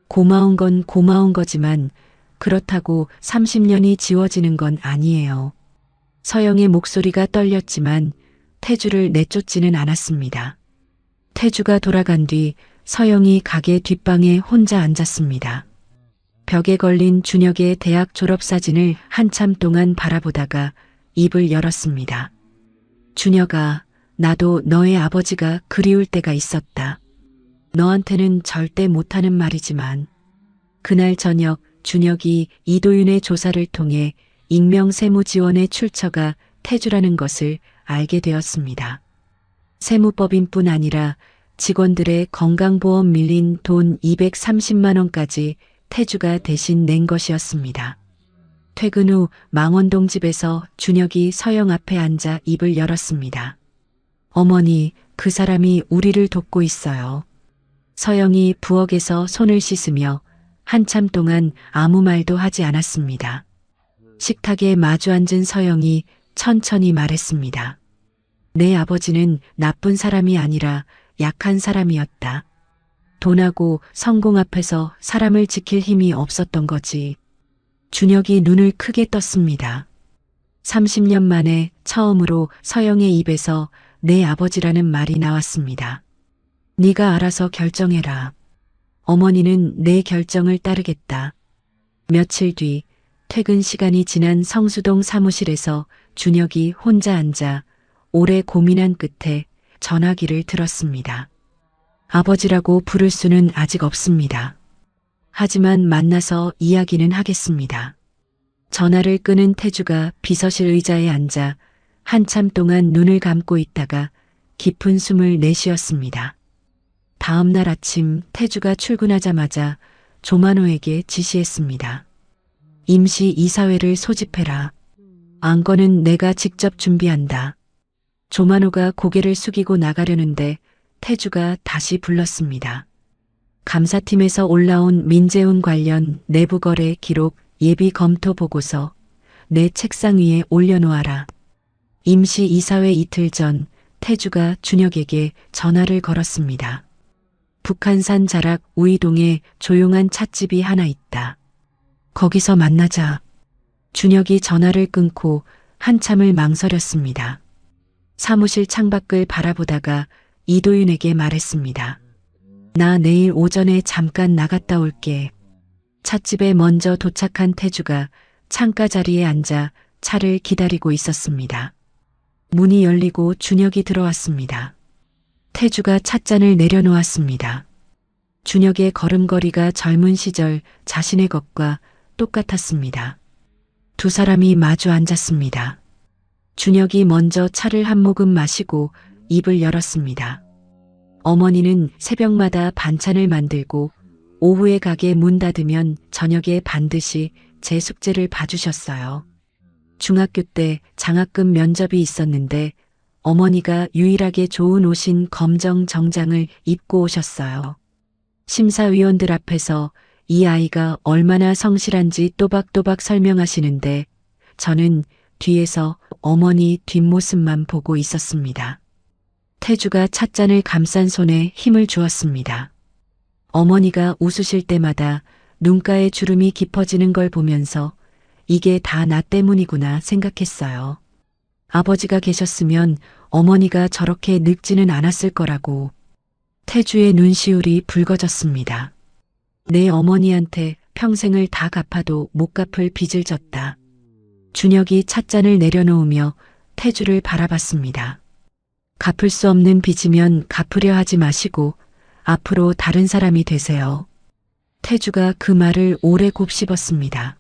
Speaker 1: 고마운 건 고마운 거지만 그렇다고 30년이 지워지는 건 아니에요. 서영의 목소리가 떨렸지만 태주를 내쫓지는 않았습니다. 태주가 돌아간 뒤 서영이 가게 뒷방에 혼자 앉았습니다. 벽에 걸린 준혁의 대학 졸업사진을 한참 동안 바라보다가 입을 열었습니다. 준혁아, 나도 너의 아버지가 그리울 때가 있었다. 너한테는 절대 못하는 말이지만 그날 저녁 준혁이 이도윤의 조사를 통해 익명세무지원의 출처가 태주라는 것을 알게 되었습니다. 세무법인뿐 아니라 직원들의 건강보험 밀린 돈 230만 원까지 태주가 대신 낸 것이었습니다. 퇴근 후 망원동 집에서 준혁이 서영 앞에 앉아 입을 열었습니다. 어머니, 그 사람이 우리를 돕고 있어요. 서영이 부엌에서 손을 씻으며 한참 동안 아무 말도 하지 않았습니다. 식탁에 마주 앉은 서영이 천천히 말했습니다. 내 아버지는 나쁜 사람이 아니라 약한 사람이었다. 돈하고 성공 앞에서 사람을 지킬 힘이 없었던 거지. 준혁이 눈을 크게 떴습니다. 30년 만에 처음으로 서영의 입에서 내 아버지라는 말이 나왔습니다. 네가 알아서 결정해라. 어머니는 내 결정을 따르겠다. 며칠 뒤 퇴근 시간이 지난 성수동 사무실에서 준혁이 혼자 앉아 오래 고민한 끝에 전화기를 들었습니다. 아버지라고 부를 수는 아직 없습니다. 하지만 만나서 이야기는 하겠습니다. 전화를 끄는 태주가 비서실 의자에 앉아 한참 동안 눈을 감고 있다가 깊은 숨을 내쉬었습니다. 다음 날 아침 태주가 출근하자마자 조만호에게 지시했습니다. 임시 이사회를 소집해라. 안건은 내가 직접 준비한다. 조만호가 고개를 숙이고 나가려는데 태주가 다시 불렀습니다. 감사팀에서 올라온 민재훈 관련 내부거래 기록 예비 검토 보고서 내 책상 위에 올려놓아라. 임시 이사회 이틀 전 태주가 준혁에게 전화를 걸었습니다. 북한산 자락 우이동에 조용한 찻집이 하나 있다. 거기서 만나자. 준혁이 전화를 끊고 한참을 망설였습니다. 사무실 창밖을 바라보다가 이도윤에게 말했습니다. 나 내일 오전에 잠깐 나갔다 올게. 찻집에 먼저 도착한 태주가 창가 자리에 앉아 차를 기다리고 있었습니다. 문이 열리고 준혁이 들어왔습니다. 태주가 찻잔을 내려놓았습니다. 준혁의 걸음걸이가 젊은 시절 자신의 것과 똑같았습니다. 두 사람이 마주 앉았습니다. 준혁이 먼저 차를 한 모금 마시고 입을 열었습니다. 어머니는 새벽마다 반찬을 만들고 오후에 가게 문 닫으면 저녁에 반드시 제 숙제를 봐주셨어요. 중학교 때 장학금 면접이 있었는데 어머니가 유일하게 좋은 옷인 검정 정장을 입고 오셨어요. 심사위원들 앞에서 이 아이가 얼마나 성실한지 또박또박 설명하시는데 저는 뒤에서 어머니 뒷모습만 보고 있었습니다. 태주가 찻잔을 감싼 손에 힘을 주었습니다. 어머니가 웃으실 때마다 눈가에 주름이 깊어지는 걸 보면서 이게 다 나 때문이구나 생각했어요. 아버지가 계셨으면 어머니가 저렇게 늙지는 않았을 거라고. 태주의 눈시울이 붉어졌습니다. 내 어머니한테 평생을 다 갚아도 못 갚을 빚을 졌다. 준혁이 찻잔을 내려놓으며 태주를 바라봤습니다. 갚을 수 없는 빚이면 갚으려 하지 마시고 앞으로 다른 사람이 되세요. 태주가 그 말을 오래 곱씹었습니다.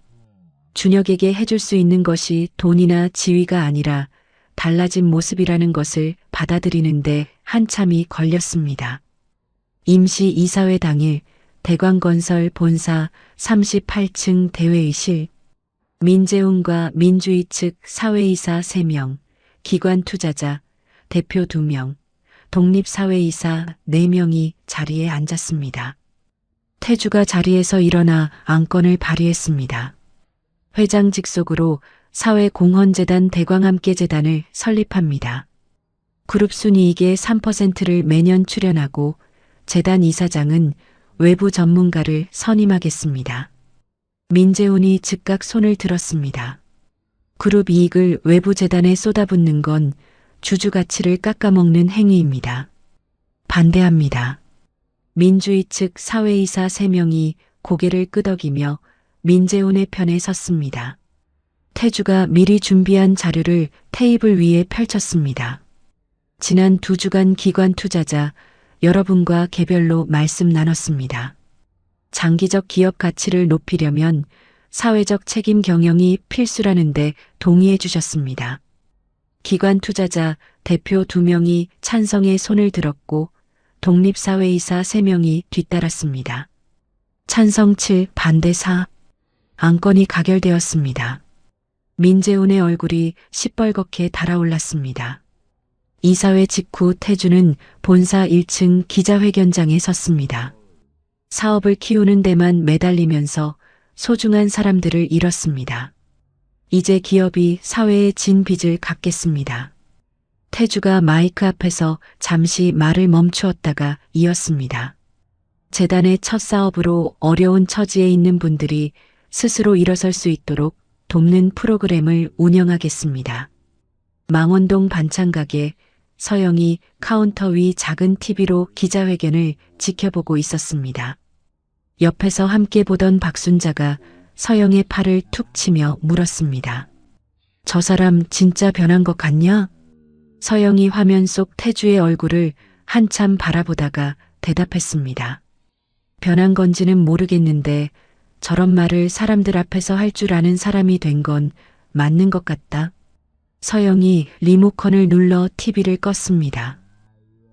Speaker 1: 준혁에게 해줄 수 있는 것이 돈이나 지위가 아니라 달라진 모습이라는 것을 받아들이는데 한참이 걸렸습니다. 임시 이사회 당일 대광건설 본사 38층 대회의실, 민재훈과 민주희 측 사회이사 3명, 기관 투자자, 대표 2명, 독립사회이사 4명이 자리에 앉았습니다. 태주가 자리에서 일어나 안건을 발의했습니다. 회장 직속으로 사회공헌재단 대광함께재단을 설립합니다. 그룹 순이익의 3%를 매년 출연하고 재단 이사장은 외부 전문가를 선임하겠습니다. 민재훈이 즉각 손을 들었습니다. 그룹 이익을 외부 재단에 쏟아붓는 건 주주 가치를 깎아먹는 행위입니다. 반대합니다. 민주희 측 사회이사 3명이 고개를 끄덕이며 민재훈의 편에 섰습니다. 태주가 미리 준비한 자료를 테이블 위에 펼쳤습니다. 지난 2주간 기관 투자자 여러분과 개별로 말씀 나눴습니다. 장기적 기업 가치를 높이려면 사회적 책임 경영이 필수라는데 동의해 주셨습니다. 기관 투자자 대표 2명이 찬성의 손을 들었고 독립사회이사 3명이 뒤따랐습니다. 찬성 7, 반대 4. 안건이 가결되었습니다. 민재훈의 얼굴이 시뻘겋게 달아올랐습니다. 이사회 직후 태주는 본사 1층 기자회견장에 섰습니다. 사업을 키우는 데만 매달리면서 소중한 사람들을 잃었습니다. 이제 기업이 사회에 진 빚을 갚겠습니다. 태주가 마이크 앞에서 잠시 말을 멈추었다가 이었습니다. 재단의 첫 사업으로 어려운 처지에 있는 분들이 스스로 일어설 수 있도록 돕는 프로그램을 운영하겠습니다. 망원동 반찬가게 서영이 카운터 위 작은 TV로 기자회견을 지켜보고 있었습니다. 옆에서 함께 보던 박순자가 서영의 팔을 툭 치며 물었습니다. 저 사람 진짜 변한 것 같냐? 서영이 화면 속 태주의 얼굴을 한참 바라보다가 대답했습니다. 변한 건지는 모르겠는데 저런 말을 사람들 앞에서 할 줄 아는 사람이 된 건 맞는 것 같다. 서영이 리모컨을 눌러 TV를 껐습니다.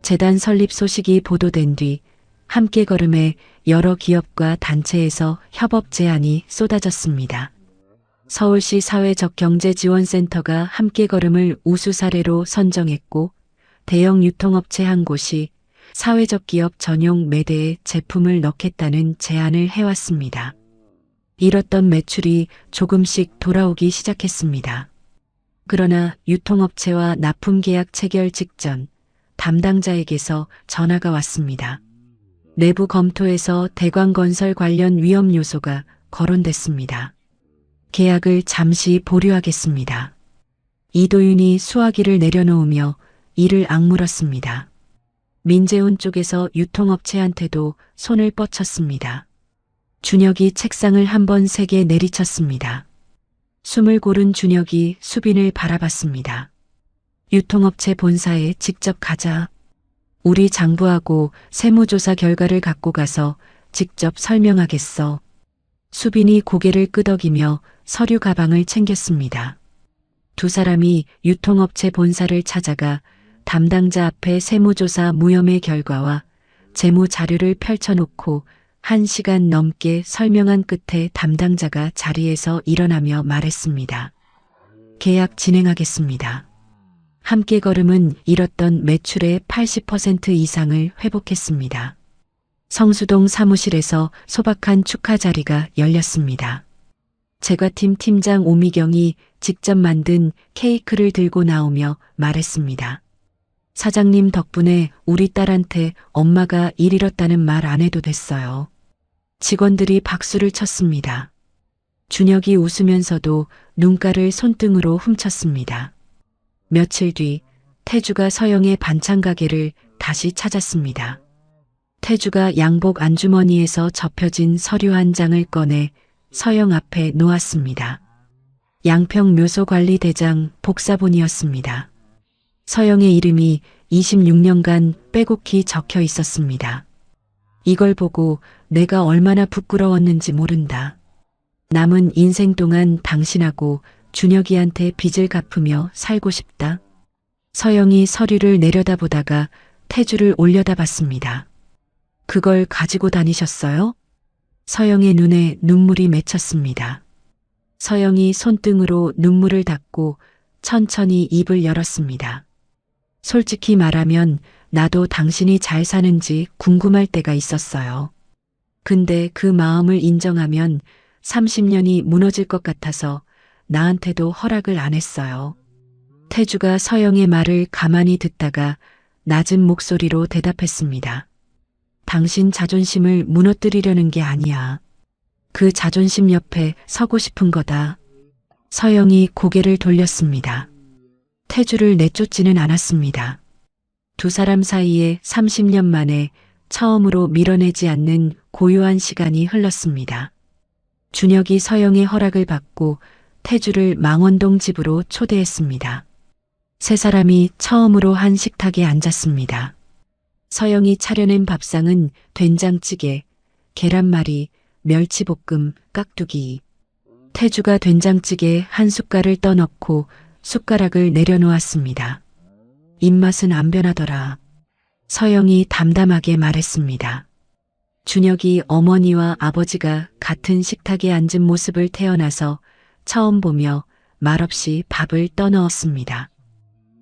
Speaker 1: 재단 설립 소식이 보도된 뒤 함께 걸음에 여러 기업과 단체에서 협업 제안이 쏟아졌습니다. 서울시 사회적경제지원센터가 함께 걸음을 우수 사례로 선정했고 대형 유통업체 한 곳이 사회적 기업 전용 매대에 제품을 넣겠다는 제안을 해왔습니다. 잃었던 매출이 조금씩 돌아오기 시작했습니다. 그러나 유통업체와 납품 계약 체결 직전 담당자에게서 전화가 왔습니다. 내부 검토에서 대광건설 관련 위험 요소가 거론됐습니다. 계약을 잠시 보류하겠습니다. 이도윤이 수화기를 내려놓으며 이를 악물었습니다. 민재훈 쪽에서 유통업체한테도 손을 뻗쳤습니다. 준혁이 책상을 한번 세게 내리쳤습니다. 숨을 고른 준혁이 수빈을 바라봤습니다. 유통업체 본사에 직접 가자. 우리 장부하고 세무조사 결과를 갖고 가서 직접 설명하겠어. 수빈이 고개를 끄덕이며 서류 가방을 챙겼습니다. 두 사람이 유통업체 본사를 찾아가 담당자 앞에 세무조사 무혐의 결과와 재무 자료를 펼쳐놓고 1시간 넘게 설명한 끝에 담당자가 자리에서 일어나며 말했습니다. 계약 진행하겠습니다. 함께 걸음은 잃었던 매출의 80% 이상을 회복했습니다. 성수동 사무실에서 소박한 축하 자리가 열렸습니다. 제과팀 팀장 오미경이 직접 만든 케이크를 들고 나오며 말했습니다. 사장님 덕분에 우리 딸한테 엄마가 일 잃었다는 말 안 해도 됐어요. 직원들이 박수를 쳤습니다. 준혁이 웃으면서도 눈가를 손등으로 훔쳤습니다. 며칠 뒤 태주가 서영의 반찬 가게를 다시 찾았습니다. 태주가 양복 안주머니에서 접혀진 서류 한 장을 꺼내 서영 앞에 놓았습니다. 양평묘소관리대장 복사본이었습니다. 서영의 이름이 26년간 빼곡히 적혀 있었습니다. 이걸 보고 내가 얼마나 부끄러웠는지 모른다. 남은 인생 동안 당신하고 준혁이한테 빚을 갚으며 살고 싶다. 서영이 서류를 내려다보다가 태주를 올려다봤습니다. 그걸 가지고 다니셨어요? 서영의 눈에 눈물이 맺혔습니다. 서영이 손등으로 눈물을 닦고 천천히 입을 열었습니다. 솔직히 말하면 나도 당신이 잘 사는지 궁금할 때가 있었어요. 근데 그 마음을 인정하면 30년이 무너질 것 같아서 나한테도 허락을 안 했어요. 태주가 서영의 말을 가만히 듣다가 낮은 목소리로 대답했습니다. 당신 자존심을 무너뜨리려는 게 아니야. 그 자존심 옆에 서고 싶은 거다. 서영이 고개를 돌렸습니다. 태주를 내쫓지는 않았습니다. 두 사람 사이에 30년 만에 처음으로 밀어내지 않는 고요한 시간이 흘렀습니다. 준혁이 서영의 허락을 받고 태주를 망원동 집으로 초대했습니다. 세 사람이 처음으로 한 식탁에 앉았습니다. 서영이 차려낸 밥상은 된장찌개, 계란말이, 멸치볶음, 깍두기. 태주가 된장찌개에 한 숟갈을 떠넣고 숟가락을 내려놓았습니다. 입맛은 안 변하더라. 서영이 담담하게 말했습니다. 준혁이 어머니와 아버지가 같은 식탁에 앉은 모습을 태어나서 처음 보며 말없이 밥을 떠넣었습니다.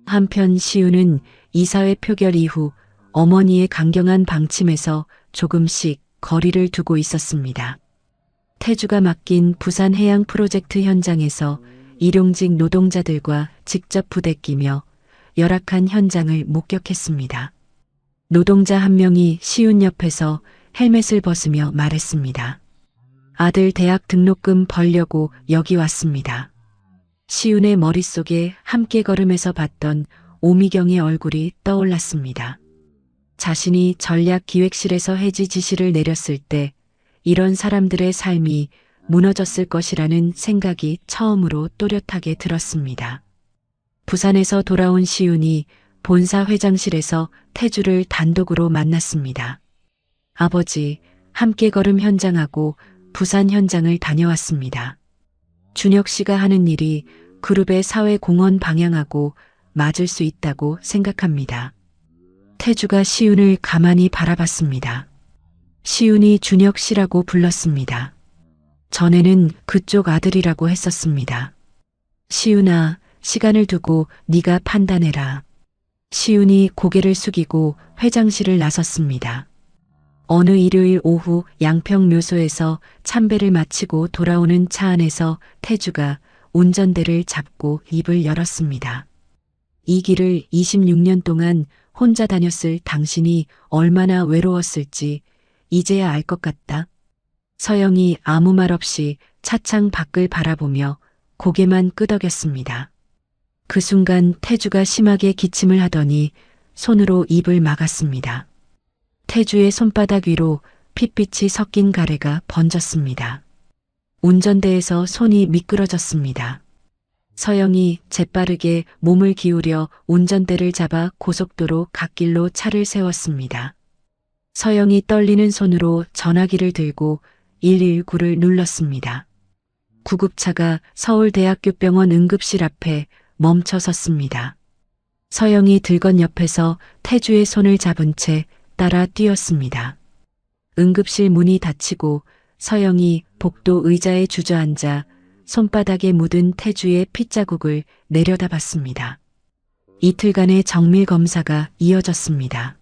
Speaker 1: 한편 시우는 이사회 표결 이후 어머니의 강경한 방침에서 조금씩 거리를 두고 있었습니다. 태주가 맡긴 부산 해양 프로젝트 현장에서 일용직 노동자들과 직접 부대끼며 열악한 현장을 목격했습니다. 노동자 한 명이 시운 옆에서 헬멧을 벗으며 말했습니다. 아들 대학 등록금 벌려고 여기 왔습니다. 시운의 머릿속에 함께 걸음에서 봤던 오미경의 얼굴이 떠올랐습니다. 자신이 전략기획실에서 해지 지시를 내렸을 때 이런 사람들의 삶이 무너졌을 것이라는 생각이 처음으로 또렷하게 들었습니다. 부산에서 돌아온 시운이 본사 회장실에서 태주를 단독으로 만났습니다. 아버지, 함께 걸음 현장하고 부산 현장을 다녀왔습니다. 준혁 씨가 하는 일이 그룹의 사회 공헌 방향하고 맞을 수 있다고 생각합니다. 태주가 시운을 가만히 바라봤습니다. 시운이 준혁 씨라고 불렀습니다. 전에는 그쪽 아들이라고 했었습니다. 시운아, 시간을 두고 네가 판단해라. 시운이 고개를 숙이고 회장실을 나섰습니다. 어느 일요일 오후 양평묘소에서 참배를 마치고 돌아오는 차 안에서 태주가 운전대를 잡고 입을 열었습니다. 이 길을 26년 동안 혼자 다녔을 당신이 얼마나 외로웠을지 이제야 알 것 같다. 서영이 아무 말 없이 차창 밖을 바라보며 고개만 끄덕였습니다. 그 순간 태주가 심하게 기침을 하더니 손으로 입을 막았습니다. 태주의 손바닥 위로 핏빛이 섞인 가래가 번졌습니다. 운전대에서 손이 미끄러졌습니다. 서영이 재빠르게 몸을 기울여 운전대를 잡아 고속도로 갓길로 차를 세웠습니다. 서영이 떨리는 손으로 전화기를 들고 119를 눌렀습니다. 구급차가 서울대학교병원 응급실 앞에 멈춰 섰습니다. 서영이 들건 옆에서 태주의 손을 잡은 채 따라 뛰었습니다. 응급실 문이 닫히고 서영이 복도 의자에 주저앉아 손바닥에 묻은 태주의 핏자국을 내려다봤습니다. 이틀간의 정밀 검사가 이어졌습니다.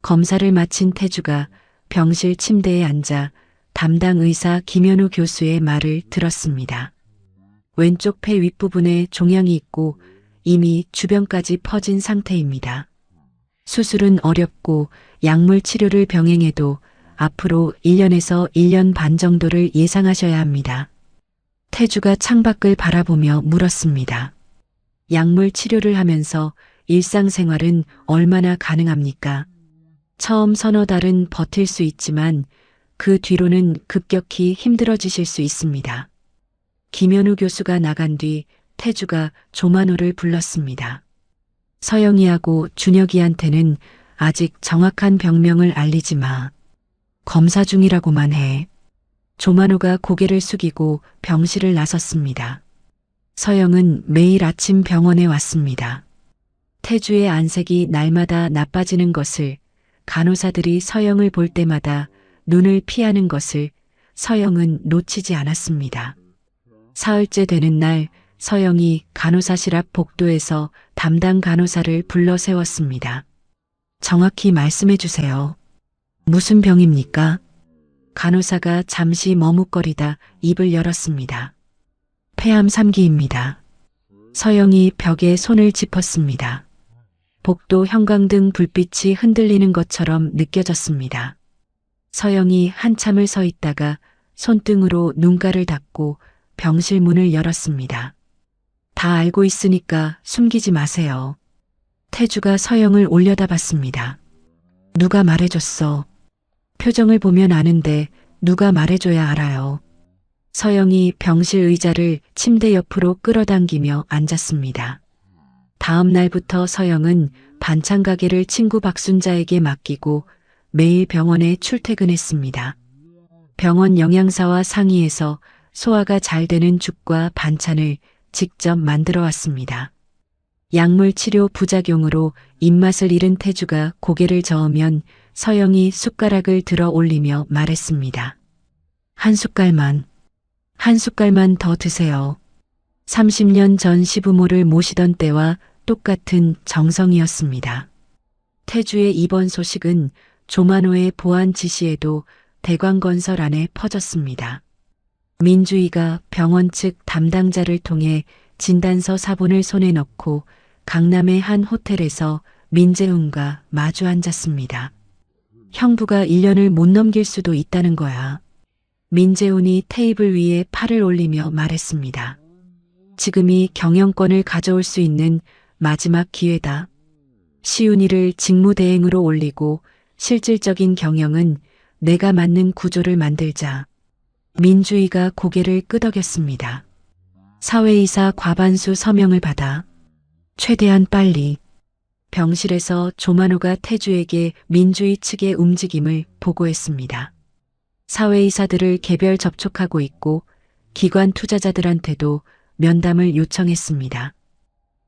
Speaker 1: 검사를 마친 태주가 병실 침대에 앉아 담당 의사 김현우 교수의 말을 들었습니다. 왼쪽 폐 윗부분에 종양이 있고 이미 주변까지 퍼진 상태입니다. 수술은 어렵고 약물 치료를 병행해도 앞으로 1년에서 1년 반 정도를 예상하셔야 합니다. 태주가 창밖을 바라보며 물었습니다. 약물 치료를 하면서 일상생활은 얼마나 가능합니까? 처음 서너 달은 버틸 수 있지만 그 뒤로는 급격히 힘들어지실 수 있습니다. 김현우 교수가 나간 뒤 태주가 조만호를 불렀습니다. 서영이하고 준혁이한테는 아직 정확한 병명을 알리지 마. 검사 중이라고만 해. 조만호가 고개를 숙이고 병실을 나섰습니다. 서영은 매일 아침 병원에 왔습니다. 태주의 안색이 날마다 나빠지는 것을, 간호사들이 서영을 볼 때마다 눈을 피하는 것을 서영은 놓치지 않았습니다. 사흘째 되는 날 서영이 간호사실 앞 복도에서 담당 간호사를 불러 세웠습니다. 정확히 말씀해 주세요. 무슨 병입니까? 간호사가 잠시 머뭇거리다 입을 열었습니다. 폐암 3기입니다. 서영이 벽에 손을 짚었습니다. 복도 형광등 불빛이 흔들리는 것처럼 느껴졌습니다. 서영이 한참을 서 있다가 손등으로 눈가를 닦고 병실 문을 열었습니다. 다 알고 있으니까 숨기지 마세요. 태주가 서영을 올려다봤습니다. 누가 말해줬어? 표정을 보면 아는데 누가 말해줘야 알아요. 서영이 병실 의자를 침대 옆으로 끌어당기며 앉았습니다. 다음 날부터 서영은 반찬 가게를 친구 박순자에게 맡기고 매일 병원에 출퇴근했습니다. 병원 영양사와 상의해서 소화가 잘 되는 죽과 반찬을 직접 만들어 왔습니다. 약물 치료 부작용으로 입맛을 잃은 태주가 고개를 저으면 서영이 숟가락을 들어 올리며 말했습니다. 한 숟갈만 더 드세요. 30년 전 시부모를 모시던 때와 똑같은 정성이었습니다. 태주의 입원 소식은 조만호의 보안 지시에도 대광건설 안에 퍼졌습니다. 민주희가 병원 측 담당자를 통해 진단서 사본을 손에 넣고 강남의 한 호텔에서 민재훈과 마주 앉았습니다. 형부가 1년을 못 넘길 수도 있다는 거야. 민재훈이 테이블 위에 팔을 올리며 말했습니다. 지금이 경영권을 가져올 수 있는 마지막 기회다. 시훈이를 직무대행으로 올리고 실질적인 경영은 내가 맡는 구조를 만들자. 민주희가 고개를 끄덕였습니다. 사회이사 과반수 서명을 받아 최대한 빨리. 병실에서 조만호가 태주에게 민주희 측의 움직임을 보고했습니다. 사회이사들을 개별 접촉하고 있고 기관 투자자들한테도 면담을 요청했습니다.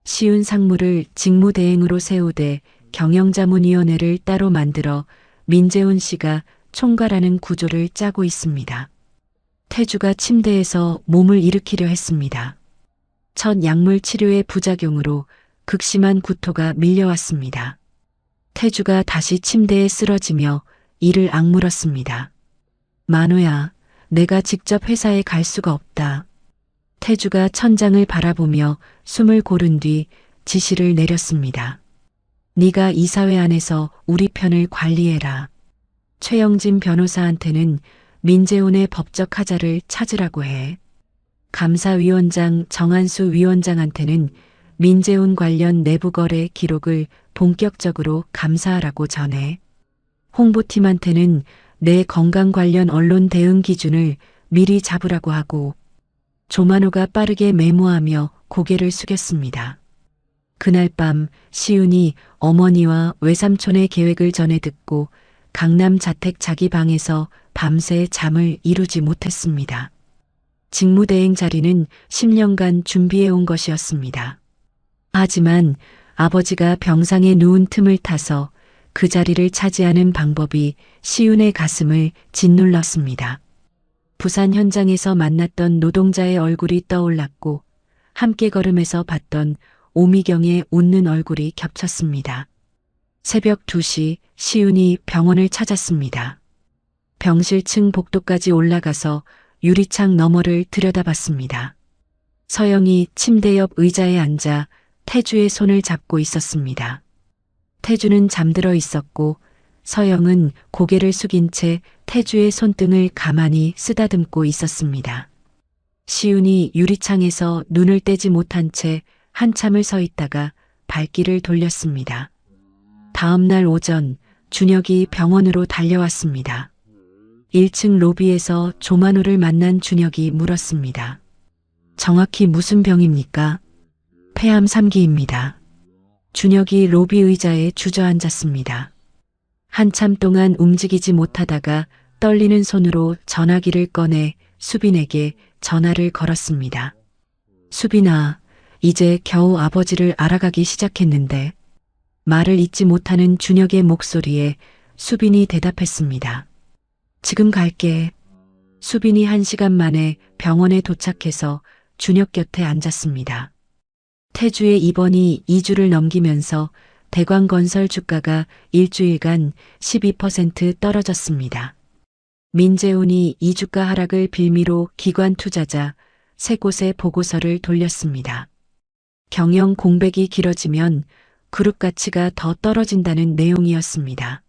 Speaker 1: 시훈 상무를 직무대행으로 세우되 경영자문위원회를 따로 만들어 민재훈 씨가 총괄하는 구조를 짜고 있습니다. 태주가 침대에서 몸을 일으키려 했습니다. 첫 약물 치료의 부작용으로 극심한 구토가 밀려왔습니다. 태주가 다시 침대에 쓰러지며 이를 악물었습니다. 만호야, 내가 직접 회사에 갈 수가 없다. 태주가 천장을 바라보며 숨을 고른 뒤 지시를 내렸습니다. 네가 이사회 안에서 우리 편을 관리해라. 최영진 변호사한테는 민재훈의 법적 하자를 찾으라고 해. 감사위원장 정한수 위원장한테는 민재훈 관련 내부거래 기록을 본격적으로 감사하라고 전해. 홍보팀한테는 내 건강 관련 언론 대응 기준을 미리 잡으라고 하고 조만호가 빠르게 메모하며 고개를 숙였습니다. 그날 밤 시은이 어머니와 외삼촌의 계획을 전해 듣고 강남 자택 자기 방에서 밤새 잠을 이루지 못했습니다. 직무대행 자리는 10년간 준비해온 것이었습니다. 하지만 아버지가 병상에 누운 틈을 타서 그 자리를 차지하는 방법이 시은의 가슴을 짓눌렀습니다. 부산 현장에서 만났던 노동자의 얼굴이 떠올랐고 함께 걸으면서 봤던 오미경의 웃는 얼굴이 겹쳤습니다. 새벽 2시 시은이 병원을 찾았습니다. 병실 층 복도까지 올라가서 유리창 너머를 들여다봤습니다. 서영이 침대 옆 의자에 앉아 태주의 손을 잡고 있었습니다. 태주는 잠들어 있었고 서영은 고개를 숙인 채 태주의 손등을 가만히 쓰다듬고 있었습니다. 시은이 유리창에서 눈을 떼지 못한 채 한참을 서 있다가 발길을 돌렸습니다. 다음 날 오전 준혁이 병원으로 달려왔습니다. 1층 로비에서 조만호를 만난 준혁이 물었습니다. 정확히 무슨 병입니까? 폐암 3기입니다. 준혁이 로비 의자에 주저앉았습니다. 한참 동안 움직이지 못하다가 떨리는 손으로 전화기를 꺼내 수빈에게 전화를 걸었습니다. 수빈아, 이제 겨우 아버지를 알아가기 시작했는데 말을 잇지 못하는 준혁의 목소리에 수빈이 대답했습니다. 지금 갈게. 수빈이 1시간 만에 병원에 도착해서 준혁 곁에 앉았습니다. 태주의 입원이 2주를 넘기면서 대광건설 주가가 일주일간 12% 떨어졌습니다. 민재훈이 이 주가 하락을 빌미로 기관 투자자 3곳에 보고서를 돌렸습니다. 경영 공백이 길어지면 그룹 가치가 더 떨어진다는 내용이었습니다.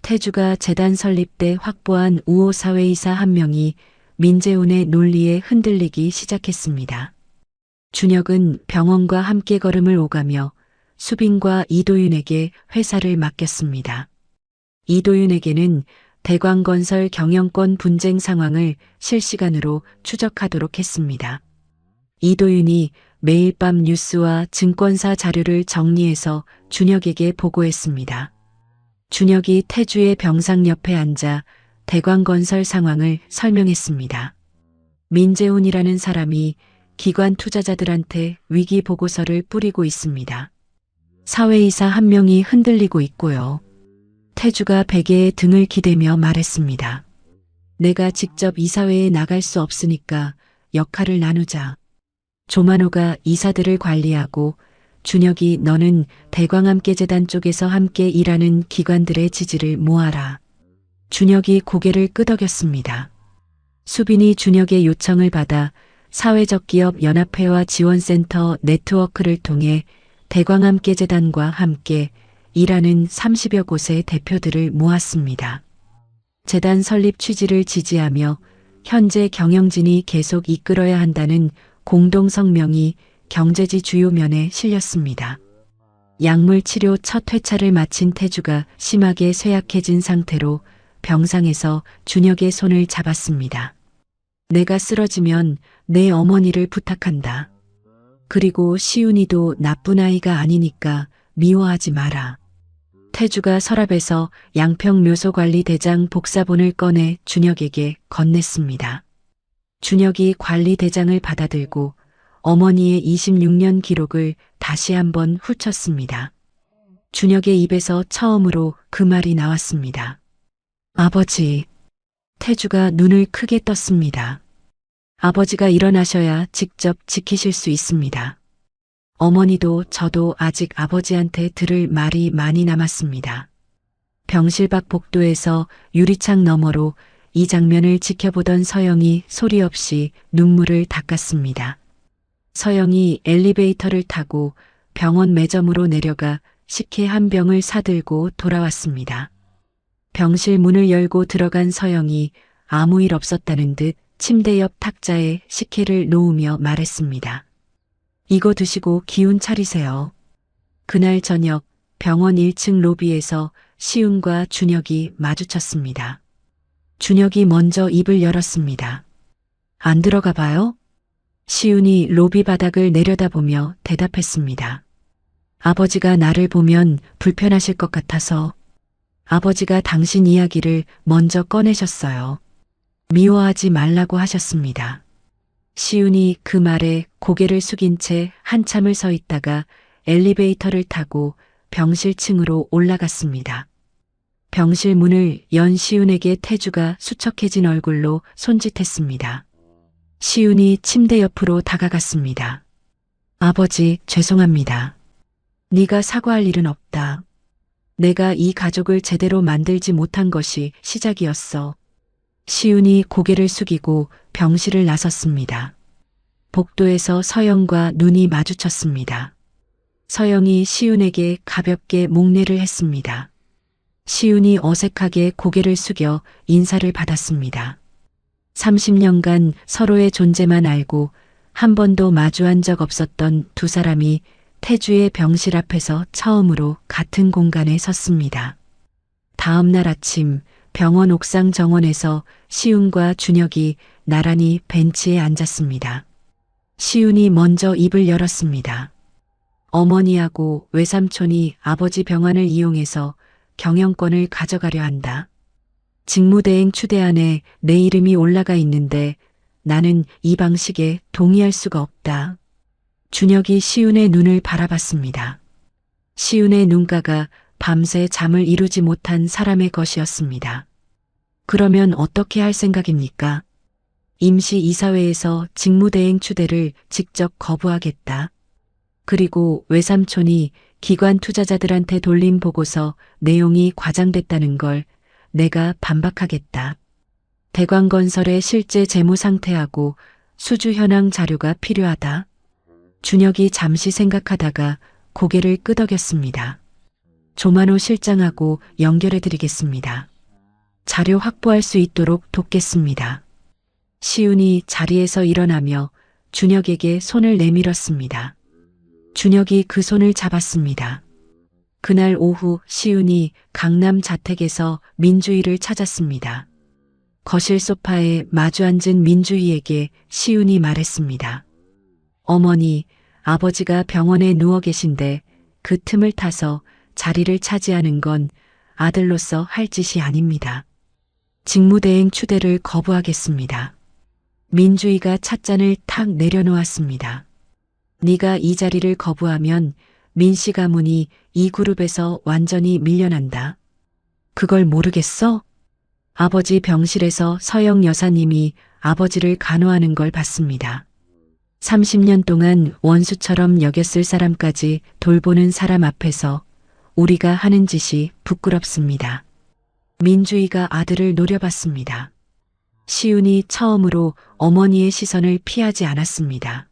Speaker 1: 태주가 재단 설립 때 확보한 우호 사회이사 1명이 민재훈의 논리에 흔들리기 시작했습니다. 준혁은 병원과 함께 걸음을 오가며 수빈과 이도윤에게 회사를 맡겼습니다. 이도윤에게는 대광건설 경영권 분쟁 상황을 실시간으로 추적하도록 했습니다. 이도윤이 매일 밤 뉴스와 증권사 자료를 정리해서 준혁에게 보고했습니다. 준혁이 태주의 병상 옆에 앉아 대광건설 상황을 설명했습니다. 민재훈이라는 사람이 기관 투자자들한테 위기 보고서를 뿌리고 있습니다. 사회이사 1명이 흔들리고 있고요. 태주가 베개에 등을 기대며 말했습니다. 내가 직접 이사회에 나갈 수 없으니까 역할을 나누자. 조만호가 이사들을 관리하고 준혁이 너는 대광함께재단 쪽에서 함께 일하는 기관들의 지지를 모아라. 준혁이 고개를 끄덕였습니다. 수빈이 준혁의 요청을 받아 사회적 기업 연합회와 지원센터 네트워크를 통해 대광함께재단과 함께 일하는 30여 곳의 대표들을 모았습니다. 재단 설립 취지를 지지하며 현재 경영진이 계속 이끌어야 한다는 공동성명이 경제지 주요면에 실렸습니다. 약물 치료 첫 회차를 마친 태주가 심하게 쇠약해진 상태로 병상에서 준혁의 손을 잡았습니다. 내가 쓰러지면 내 어머니를 부탁한다. 그리고 시윤이도 나쁜 아이가 아니니까 미워하지 마라. 태주가 서랍에서 양평묘소관리대장 복사본을 꺼내 준혁에게 건넸습니다. 준혁이 관리대장을 받아들고 어머니의 26년 기록을 다시 한번 훑었습니다. 준혁의 입에서 처음으로 그 말이 나왔습니다. 아버지. 태주가 눈을 크게 떴습니다. 아버지가 일어나셔야 직접 지키실 수 있습니다. 어머니도 저도 아직 아버지한테 들을 말이 많이 남았습니다. 병실 밖 복도에서 유리창 너머로 이 장면을 지켜보던 서영이 소리 없이 눈물을 닦았습니다. 서영이 엘리베이터를 타고 병원 매점으로 내려가 식혜 한 병을 사들고 돌아왔습니다. 병실 문을 열고 들어간 서영이 아무 일 없었다는 듯 침대 옆 탁자에 식혜를 놓으며 말했습니다. 이거 드시고 기운 차리세요. 그날 저녁 병원 1층 로비에서 시은과 준혁이 마주쳤습니다. 준혁이 먼저 입을 열었습니다. 안 들어가 봐요? 시윤이 로비 바닥을 내려다보며 대답했습니다. 아버지가 나를 보면 불편하실 것 같아서. 아버지가 당신 이야기를 먼저 꺼내셨어요. 미워하지 말라고 하셨습니다. 시윤이 그 말에 고개를 숙인 채 한참을 서 있다가 엘리베이터를 타고 병실층으로 올라갔습니다. 병실 문을 연 시윤에게 태주가 수척해진 얼굴로 손짓했습니다. 시윤이 침대 옆으로 다가갔습니다. 아버지, 죄송합니다. 네가 사과할 일은 없다. 내가 이 가족을 제대로 만들지 못한 것이 시작이었어. 시윤이 고개를 숙이고 병실을 나섰습니다. 복도에서 서영과 눈이 마주쳤습니다. 서영이 시윤에게 가볍게 목례를 했습니다. 시윤이 어색하게 고개를 숙여 인사를 받았습니다. 30년간 서로의 존재만 알고 한 번도 마주한 적 없었던 두 사람이 태주의 병실 앞에서 처음으로 같은 공간에 섰습니다. 다음 날 아침 병원 옥상 정원에서 시윤과 준혁이 나란히 벤치에 앉았습니다. 시윤이 먼저 입을 열었습니다. 어머니하고 외삼촌이 아버지 병원을 이용해서 경영권을 가져가려 한다. 직무대행 추대안에 내 이름이 올라가 있는데 나는 이 방식에 동의할 수가 없다. 준혁이 시윤의 눈을 바라봤습니다. 시윤의 눈가가 밤새 잠을 이루지 못한 사람의 것이었습니다. 그러면 어떻게 할 생각입니까? 임시 이사회에서 직무대행 추대를 직접 거부하겠다. 그리고 외삼촌이 기관 투자자들한테 돌린 보고서 내용이 과장됐다는 걸 내가 반박하겠다. 대광건설의 실제 재무 상태하고 수주 현황 자료가 필요하다. 준혁이 잠시 생각하다가 고개를 끄덕였습니다. 조만호 실장하고 연결해 드리겠습니다. 자료 확보할 수 있도록 돕겠습니다. 시윤이 자리에서 일어나며 준혁에게 손을 내밀었습니다. 준혁이 그 손을 잡았습니다. 그날 오후 시윤이 강남 자택에서 민주희를 찾았습니다. 거실 소파에 마주 앉은 민주희에게 시윤이 말했습니다. 어머니, 아버지가 병원에 누워 계신데 그 틈을 타서 자리를 차지하는 건 아들로서 할 짓이 아닙니다. 직무대행 추대를 거부하겠습니다. 민주희가 찻잔을 탁 내려놓았습니다. 네가 이 자리를 거부하면 민씨 가문이 이 그룹에서 완전히 밀려난다. 그걸 모르겠어? 아버지 병실에서 서영 여사님이 아버지를 간호하는 걸 봤습니다. 30년 동안 원수처럼 여겼을 사람까지 돌보는 사람 앞에서 우리가 하는 짓이 부끄럽습니다. 민주희가 아들을 노려봤습니다. 시윤이 처음으로 어머니의 시선을 피하지 않았습니다.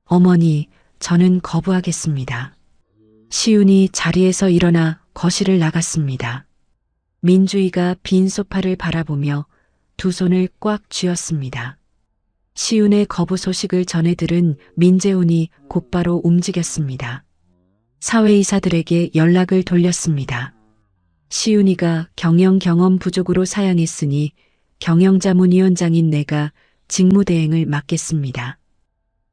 Speaker 1: 어머니, 저는 거부하겠습니다. 시윤이 자리에서 일어나 거실을 나갔습니다. 민주희가 빈 소파를 바라보며 두 손을 꽉 쥐었습니다. 시윤의 거부 소식을 전해 들은 민재훈이 곧바로 움직였습니다. 사회이사들에게 연락을 돌렸습니다. 시윤이가 경영 경험 부족으로 사양했으니 경영자문위원장인 내가 직무대행을 맡겠습니다.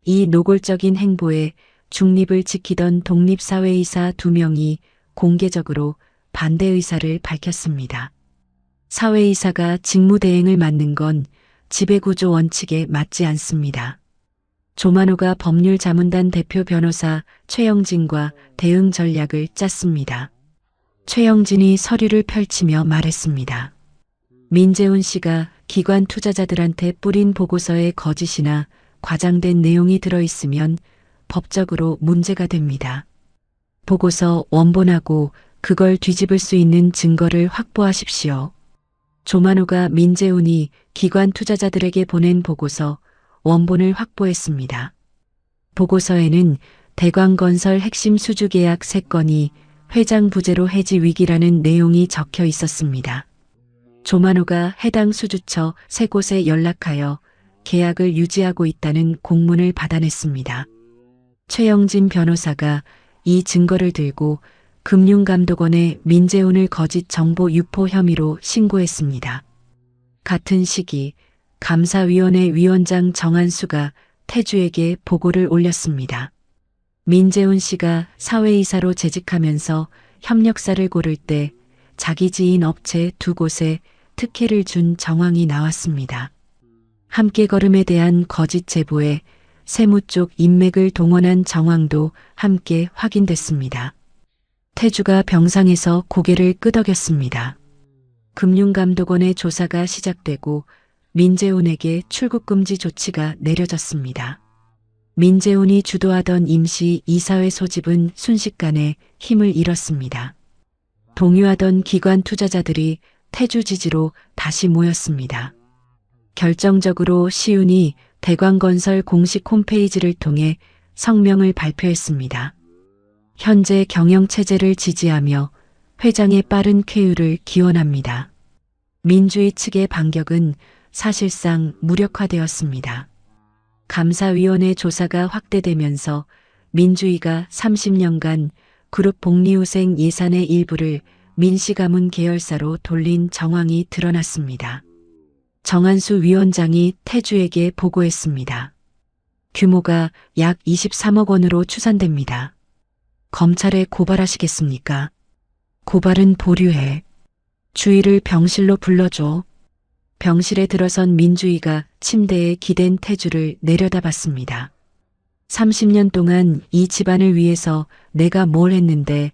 Speaker 1: 이 노골적인 행보에 중립을 지키던 독립사회이사 2명이 공개적으로 반대 의사를 밝혔습니다. 사회이사가 직무대행을 맡는 건 지배구조 원칙에 맞지 않습니다. 조만호가 법률자문단 대표 변호사 최영진과 대응 전략을 짰습니다. 최영진이 서류를 펼치며 말했습니다. 민재훈 씨가 기관 투자자들한테 뿌린 보고서에 거짓이나 과장된 내용이 들어있으면 법적으로 문제가 됩니다. 보고서 원본하고 그걸 뒤집을 수 있는 증거를 확보하십시오. 조만호가 민재훈이 기관 투자자들에게 보낸 보고서 원본을 확보했습니다. 보고서에는 대광건설 핵심 수주 계약 3건이 회장 부재로 해지 위기라는 내용이 적혀 있었습니다. 조만호가 해당 수주처 3곳에 연락하여 계약을 유지하고 있다는 공문을 받아냈습니다. 최영진 변호사가 이 증거를 들고 금융감독원에 민재훈을 거짓 정보 유포 혐의로 신고했습니다. 같은 시기 감사위원회 위원장 정한수가 태주에게 보고를 올렸습니다. 민재훈 씨가 사회이사로 재직하면서 협력사를 고를 때 자기 지인 업체 2곳에 특혜를 준 정황이 나왔습니다. 함께 걸음에 대한 거짓 제보에 세무 쪽 인맥을 동원한 정황도 함께 확인됐습니다. 태주가 병상에서 고개를 끄덕였습니다. 금융감독원의 조사가 시작되고 민재훈에게 출국금지 조치가 내려졌습니다. 민재훈이 주도하던 임시 이사회 소집은 순식간에 힘을 잃었습니다. 동요하던 기관 투자자들이 태주 지지로 다시 모였습니다. 결정적으로 시윤이 대광건설 공식 홈페이지를 통해 성명을 발표했습니다. 현재 경영체제를 지지하며 회장의 빠른 쾌유를 기원합니다. 민주희 측의 반격은 사실상 무력화되었습니다. 감사위원회 조사가 확대되면서 민주희가 30년간 그룹 복리후생 예산의 일부를 민씨가문 계열사로 돌린 정황이 드러났습니다. 정한수 위원장이 태주에게 보고했습니다. 규모가 약 23억 원으로 추산됩니다. 검찰에 고발하시겠습니까? 고발은 보류해. 주희를 병실로 불러줘. 병실에 들어선 민주희가 침대에 기댄 태주를 내려다봤습니다. 30년 동안 이 집안을 위해서 내가 뭘 했는데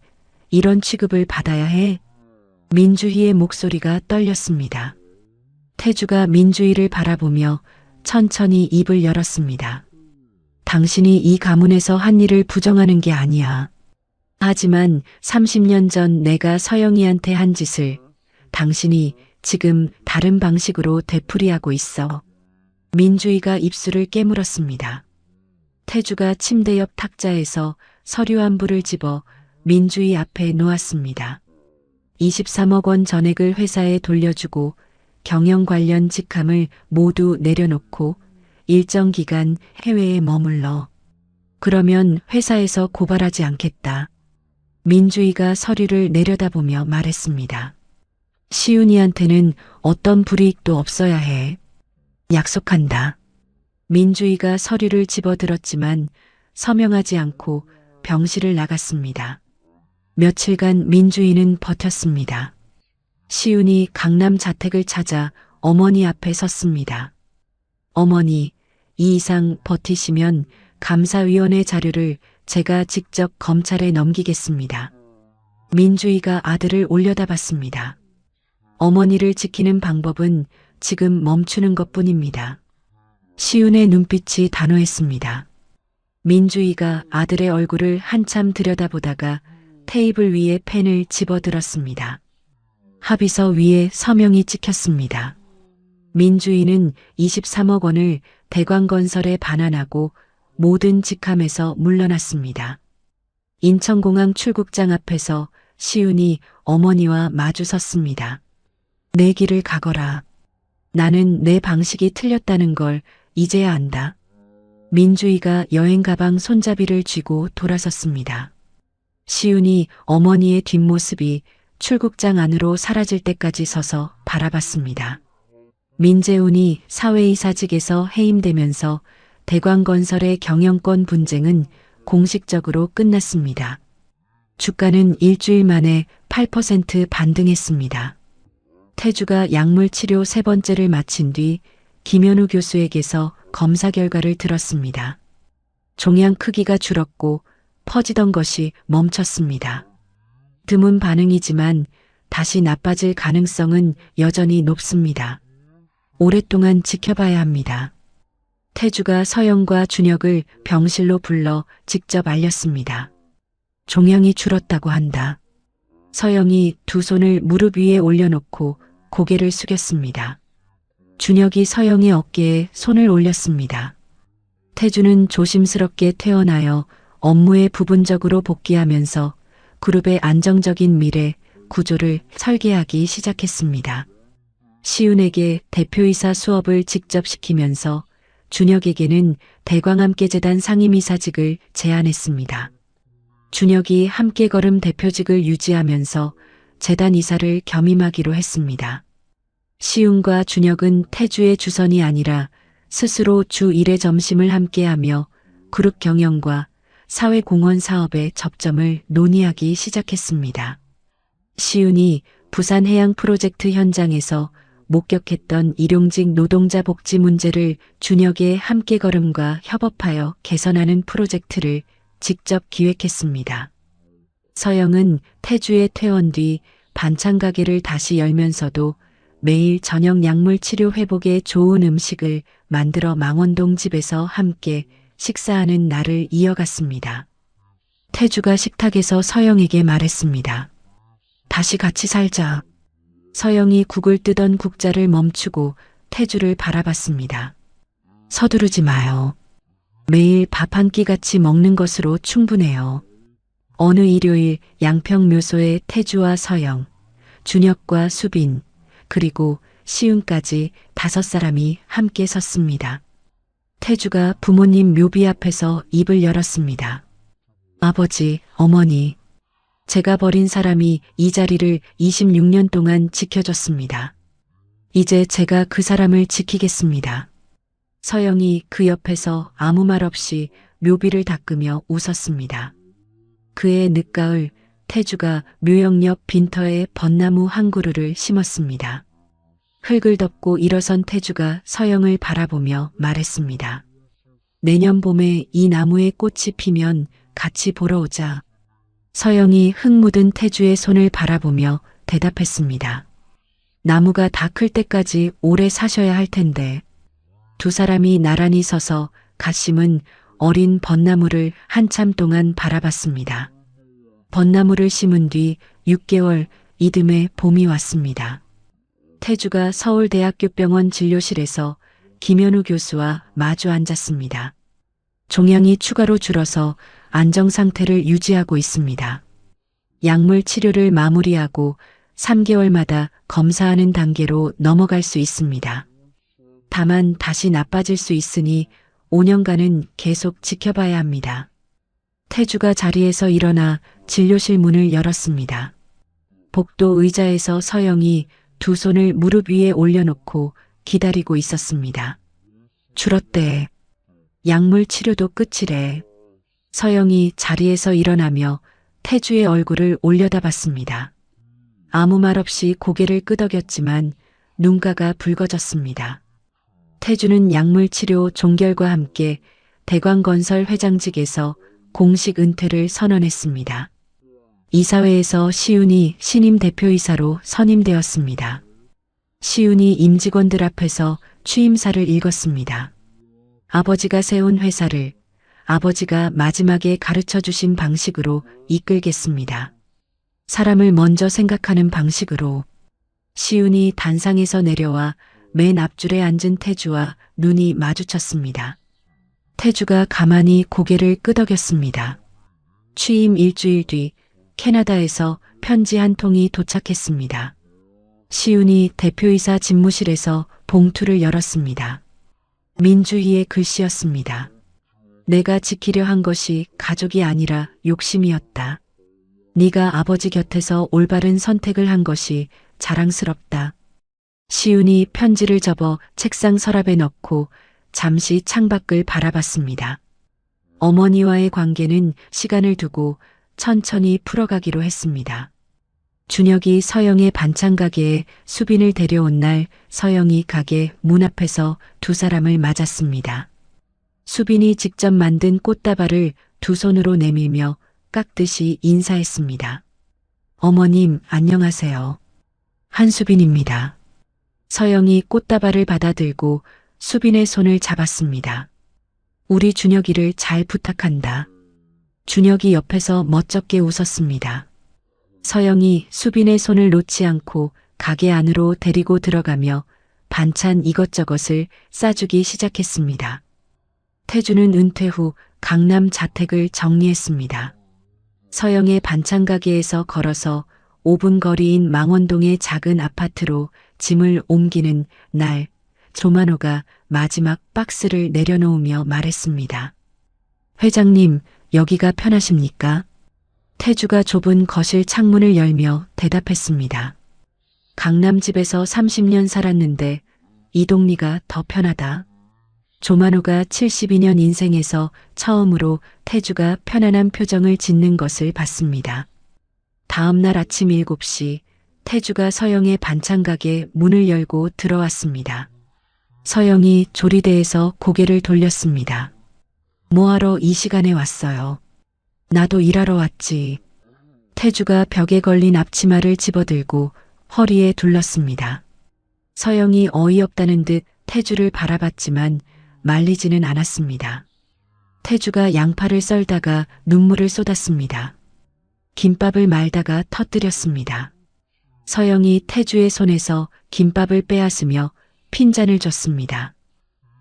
Speaker 1: 이런 취급을 받아야 해? 민주희의 목소리가 떨렸습니다. 태주가 민주희를 바라보며 천천히 입을 열었습니다. 당신이 이 가문에서 한 일을 부정하는 게 아니야. 하지만 30년 전 내가 서영이한테 한 짓을 당신이 지금 다른 방식으로 되풀이하고 있어. 민주희가 입술을 깨물었습니다. 태주가 침대 옆 탁자에서 서류 한 부를 집어 민주희 앞에 놓았습니다. 23억 원 전액을 회사에 돌려주고 경영 관련 직함을 모두 내려놓고 일정 기간 해외에 머물러. 그러면 회사에서 고발하지 않겠다. 민주희가 서류를 내려다보며 말했습니다. 시윤이한테는 어떤 불이익도 없어야 해. 약속한다. 민주희가 서류를 집어들었지만 서명하지 않고 병실을 나갔습니다. 며칠간 민주희는 버텼습니다. 시윤이 강남 자택을 찾아 어머니 앞에 섰습니다. 어머니, 이 이상 버티시면 감사위원회 자료를 제가 직접 검찰에 넘기겠습니다. 민주희가 아들을 올려다봤습니다. 어머니를 지키는 방법은 지금 멈추는 것뿐입니다. 시윤의 눈빛이 단호했습니다. 민주희가 아들의 얼굴을 한참 들여다보다가 테이블 위에 펜을 집어들었습니다. 합의서 위에 서명이 찍혔습니다. 민주희는 23억 원을 대광건설에 반환하고 모든 직함에서 물러났습니다. 인천공항 출국장 앞에서 시윤이 어머니와 마주섰습니다. 내 길을 가거라. 나는 내 방식이 틀렸다는 걸 이제야 안다. 민주희가 여행 가방 손잡이를 쥐고 돌아섰습니다. 시윤이 어머니의 뒷모습이 출국장 안으로 사라질 때까지 서서 바라봤습니다. 민재훈이 사회이사직에서 해임되면서 대광건설의 경영권 분쟁은 공식적으로 끝났습니다. 주가는 일주일 만에 8% 반등했습니다. 태주가 약물치료 3번째를 마친 뒤 김현우 교수에게서 검사 결과를 들었습니다. 종양 크기가 줄었고 퍼지던 것이 멈췄습니다. 드문 반응이지만 다시 나빠질 가능성은 여전히 높습니다. 오랫동안 지켜봐야 합니다. 태주가 서영과 준혁을 병실로 불러 직접 알렸습니다. 종양이 줄었다고 한다. 서영이 두 손을 무릎 위에 올려놓고 고개를 숙였습니다. 준혁이 서영의 어깨에 손을 올렸습니다. 태주는 조심스럽게 퇴원하여 업무에 부분적으로 복귀하면서 그룹의 안정적인 미래 구조를 설계하기 시작했습니다. 시윤에게 대표이사 수업을 직접 시키면서 준혁에게는 대광함께재단 상임이사직을 제안했습니다. 준혁이 함께걸음 대표직을 유지하면서 재단 이사를 겸임하기로 했습니다. 시훈과 준혁은 태주의 주선이 아니라 스스로 주 1회 점심을 함께하며 그룹 경영과 사회공헌 사업의 접점을 논의하기 시작했습니다. 시훈이 부산 해양 프로젝트 현장에서 목격했던 일용직 노동자 복지 문제를 준혁의 함께 걸음과 협업하여 개선하는 프로젝트를 직접 기획했습니다. 서영은 태주의 퇴원 뒤 반찬 가게를 다시 열면서도 매일 저녁 약물 치료 회복에 좋은 음식을 만들어 망원동 집에서 함께 식사하는 날을 이어갔습니다. 태주가 식탁에서 서영에게 말했습니다. 다시 같이 살자. 서영이 국을 뜨던 국자를 멈추고 태주를 바라봤습니다. 서두르지 마요. 매일 밥 한 끼 같이 먹는 것으로 충분해요. 어느 일요일 양평묘소에 태주와 서영, 준혁과 수빈, 그리고 시훈까지 5사람이 함께 섰습니다. 태주가 부모님 묘비 앞에서 입을 열었습니다. 아버지, 어머니, 제가 버린 사람이 이 자리를 26년 동안 지켜줬습니다. 이제 제가 그 사람을 지키겠습니다. 서영이 그 옆에서 아무 말 없이 묘비를 닦으며 웃었습니다. 그해 늦가을 태주가 묘역 옆 빈터에 벚나무 한 그루를 심었습니다. 흙을 덮고 일어선 태주가 서영을 바라보며 말했습니다. 내년 봄에 이 나무에 꽃이 피면 같이 보러 오자. 서영이 흙 묻은 태주의 손을 바라보며 대답했습니다. 나무가 다 클 때까지 오래 사셔야 할 텐데. 두 사람이 나란히 서서 갓 심은 어린 벚나무를 한참 동안 바라봤습니다. 벚나무를 심은 뒤 6개월 이듬해 봄이 왔습니다. 태주가 서울대학교병원 진료실에서 김현우 교수와 마주 앉았습니다. 종양이 추가로 줄어서 안정 상태를 유지하고 있습니다. 약물 치료를 마무리하고 3개월마다 검사하는 단계로 넘어갈 수 있습니다. 다만 다시 나빠질 수 있으니 5년간은 계속 지켜봐야 합니다. 태주가 자리에서 일어나 진료실 문을 열었습니다. 복도 의자에서 서영이 두 손을 무릎 위에 올려놓고 기다리고 있었습니다. 줄었대. 약물 치료도 끝이래. 서영이 자리에서 일어나며 태주의 얼굴을 올려다봤습니다. 아무 말 없이 고개를 끄덕였지만 눈가가 붉어졌습니다. 태주는 약물 치료 종결과 함께 대광건설 회장직에서 공식 은퇴를 선언했습니다. 이사회에서 시훈이 신임 대표이사로 선임되었습니다. 시훈이 임직원들 앞에서 취임사를 읽었습니다. 아버지가 세운 회사를 아버지가 마지막에 가르쳐 주신 방식으로 이끌겠습니다. 사람을 먼저 생각하는 방식으로. 시훈이 단상에서 내려와 맨 앞줄에 앉은 태주와 눈이 마주쳤습니다. 태주가 가만히 고개를 끄덕였습니다. 취임 일주일 뒤 캐나다에서 편지 한 통이 도착했습니다. 시훈이 대표이사 집무실에서 봉투를 열었습니다. 민주희의 글씨였습니다. 내가 지키려 한 것이 가족이 아니라 욕심이었다. 네가 아버지 곁에서 올바른 선택을 한 것이 자랑스럽다. 시훈이 편지를 접어 책상 서랍에 넣고 잠시 창밖을 바라봤습니다. 어머니와의 관계는 시간을 두고 천천히 풀어가기로 했습니다. 준혁이 서영의 반찬 가게에 수빈을 데려온 날 서영이 가게 문 앞에서 두 사람을 맞았습니다. 수빈이 직접 만든 꽃다발을 두 손으로 내밀며 깎듯이 인사했습니다. 어머님, 안녕하세요. 한수빈입니다. 서영이 꽃다발을 받아들고 수빈의 손을 잡았습니다. 우리 준혁이를 잘 부탁한다. 준혁이 옆에서 멋쩍게 웃었습니다. 서영이 수빈의 손을 놓지 않고 가게 안으로 데리고 들어가며 반찬 이것저것을 싸주기 시작했습니다. 태주는 은퇴 후 강남 자택을 정리했습니다. 서영의 반찬 가게에서 걸어서 5분 거리인 망원동의 작은 아파트로 짐을 옮기는 날, 조만호가 마지막 박스를 내려놓으며 말했습니다. 회장님, 여기가 편하십니까? 태주가 좁은 거실 창문을 열며 대답했습니다. 강남집에서 30년 살았는데 이 동리가 더 편하다. 조만호가 72년 인생에서 처음으로 태주가 편안한 표정을 짓는 것을 봤습니다. 다음 날 아침 7시 태주가 서영의 반찬가게 문을 열고 들어왔습니다. 서영이 조리대에서 고개를 돌렸습니다. 뭐하러 이 시간에 왔어요? 나도 일하러 왔지. 태주가 벽에 걸린 앞치마를 집어들고 허리에 둘렀습니다. 서영이 어이없다는 듯 태주를 바라봤지만 말리지는 않았습니다. 태주가 양파를 썰다가 눈물을 쏟았습니다. 김밥을 말다가 터뜨렸습니다. 서영이 태주의 손에서 김밥을 빼앗으며 핀잔을 줬습니다.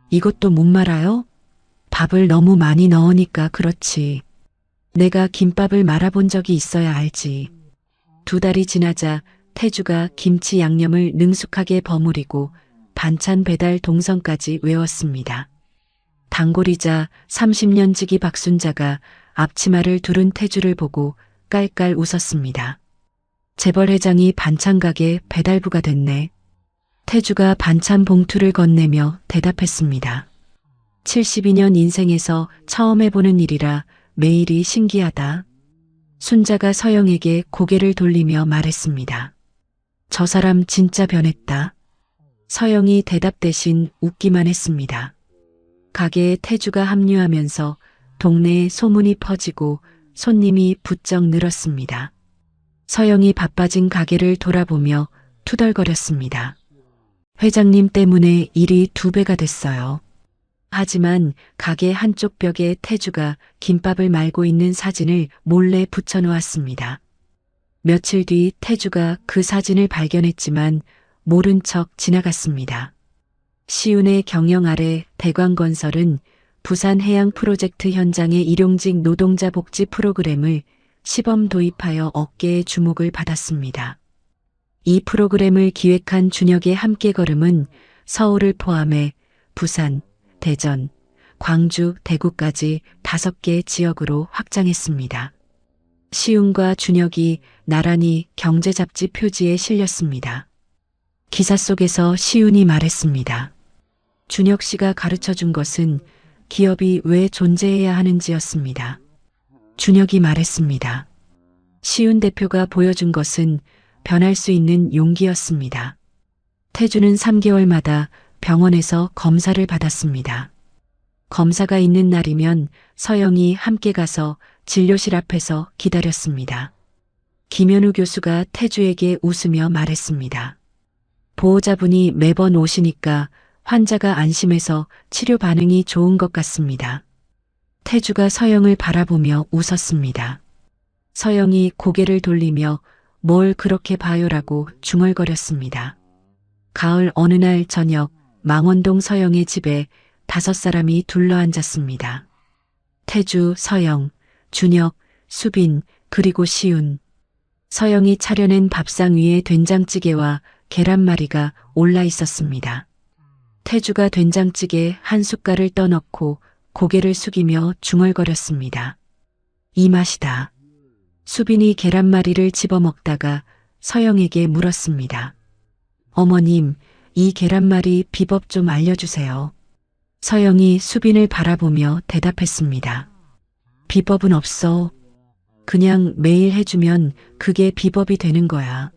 Speaker 1: 이것도 못 말아요? 밥을 너무 많이 넣으니까 그렇지. 내가 김밥을 말아본 적이 있어야 알지. 2달이 지나자 태주가 김치 양념을 능숙하게 버무리고 반찬 배달 동선까지 외웠습니다. 단골이자 30년 지기 박순자가 앞치마를 두른 태주를 보고 깔깔 웃었습니다. 재벌 회장이 반찬 가게 배달부가 됐네. 태주가 반찬 봉투를 건네며 대답했습니다. 72년 인생에서 처음 해보는 일이라 매일이 신기하다. 순자가 서영에게 고개를 돌리며 말했습니다. 저 사람 진짜 변했다. 서영이 대답 대신 웃기만 했습니다. 가게에 태주가 합류하면서 동네에 소문이 퍼지고 손님이 부쩍 늘었습니다. 서영이 바빠진 가게를 돌아보며 투덜거렸습니다. 회장님 때문에 일이 2배가 됐어요. 하지만 가게 한쪽 벽에 태주가 김밥을 말고 있는 사진을 몰래 붙여놓았습니다. 며칠 뒤 태주가 그 사진을 발견했지만 모른 척 지나갔습니다. 시운의 경영 아래 대광건설은 부산 해양 프로젝트 현장의 일용직 노동자 복지 프로그램을 시범 도입하여 업계의 주목을 받았습니다. 이 프로그램을 기획한 준혁의 함께걸음은 서울을 포함해 부산, 대전, 광주, 대구까지 5개 지역으로 확장했습니다. 시운과 준혁이 나란히 경제 잡지 표지에 실렸습니다. 기사 속에서 시운이 말했습니다. 준혁 씨가 가르쳐준 것은 기업이 왜 존재해야 하는지였습니다. 준혁이 말했습니다. 시운 대표가 보여준 것은 변할 수 있는 용기였습니다. 태주는 3개월마다 병원에서 검사를 받았습니다. 검사가 있는 날이면 서영이 함께 가서 진료실 앞에서 기다렸습니다. 김현우 교수가 태주에게 웃으며 말했습니다. 보호자분이 매번 오시니까 환자가 안심해서 치료 반응이 좋은 것 같습니다. 태주가 서영을 바라보며 웃었습니다. 서영이 고개를 돌리며 뭘 그렇게 봐요라고 중얼거렸습니다. 가을 어느 날 저녁 망원동 서영의 집에 5사람이 둘러앉았습니다. 태주, 서영, 준혁, 수빈, 그리고 시운. 서영이 차려낸 밥상 위에 된장찌개와 계란말이가 올라 있었습니다. 태주가 된장찌개에 한 숟갈을 떠넣고 고개를 숙이며 중얼거렸습니다. 이 맛이다. 수빈이 계란말이를 집어먹다가 서영에게 물었습니다. 어머님, 이 계란말이 비법 좀 알려주세요. 서영이 수빈을 바라보며 대답했습니다. 비법은 없어. 그냥 매일 해주면 그게 비법이 되는 거야.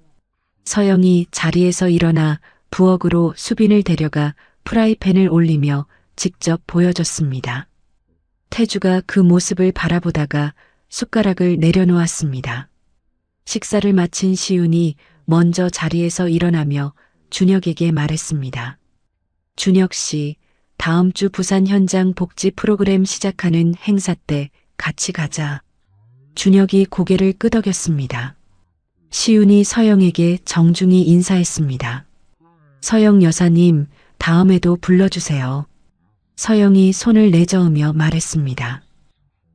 Speaker 1: 서영이 자리에서 일어나 부엌으로 수빈을 데려가 프라이팬을 올리며 직접 보여줬습니다. 태주가 그 모습을 바라보다가 숟가락을 내려놓았습니다. 식사를 마친 시운이 먼저 자리에서 일어나며 준혁에게 말했습니다. 준혁 씨, 다음 주 부산 현장 복지 프로그램 시작하는 행사 때 같이 가자. 준혁이 고개를 끄덕였습니다. 시운이 서영에게 정중히 인사했습니다. 서영 여사님, 다음에도 불러주세요. 서영이 손을 내저으며 말했습니다.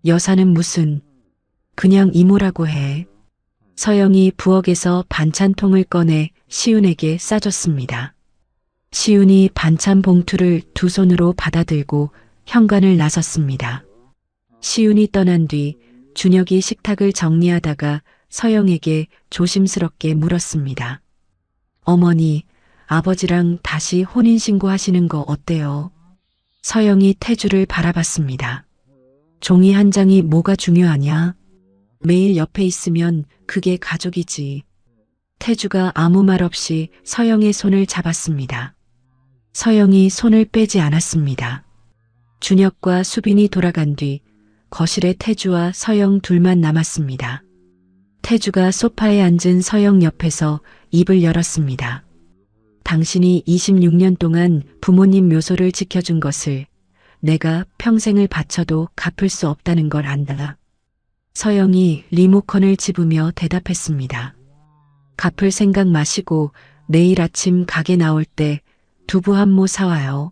Speaker 1: 여사는 무슨, 그냥 이모라고 해. 서영이 부엌에서 반찬통을 꺼내 시운에게 싸줬습니다. 시운이 반찬 봉투를 2손으로 받아들고 현관을 나섰습니다. 시운이 떠난 뒤 준혁이 식탁을 정리하다가 서영에게 조심스럽게 물었습니다. 어머니, 아버지랑 다시 혼인신고 하시는 거 어때요? 서영이 태주를 바라봤습니다. 종이 한 장이 뭐가 중요하냐? 매일 옆에 있으면 그게 가족이지. 태주가 아무 말 없이 서영의 손을 잡았습니다. 서영이 손을 빼지 않았습니다. 준혁과 수빈이 돌아간 뒤 거실에 태주와 서영 둘만 남았습니다. 태주가 소파에 앉은 서영 옆에서 입을 열었습니다. 당신이 26년 동안 부모님 묘소를 지켜준 것을 내가 평생을 바쳐도 갚을 수 없다는 걸 안다. 서영이 리모컨을 집으며 대답했습니다. 갚을 생각 마시고 내일 아침 가게 나올 때 두부 한 모 사와요.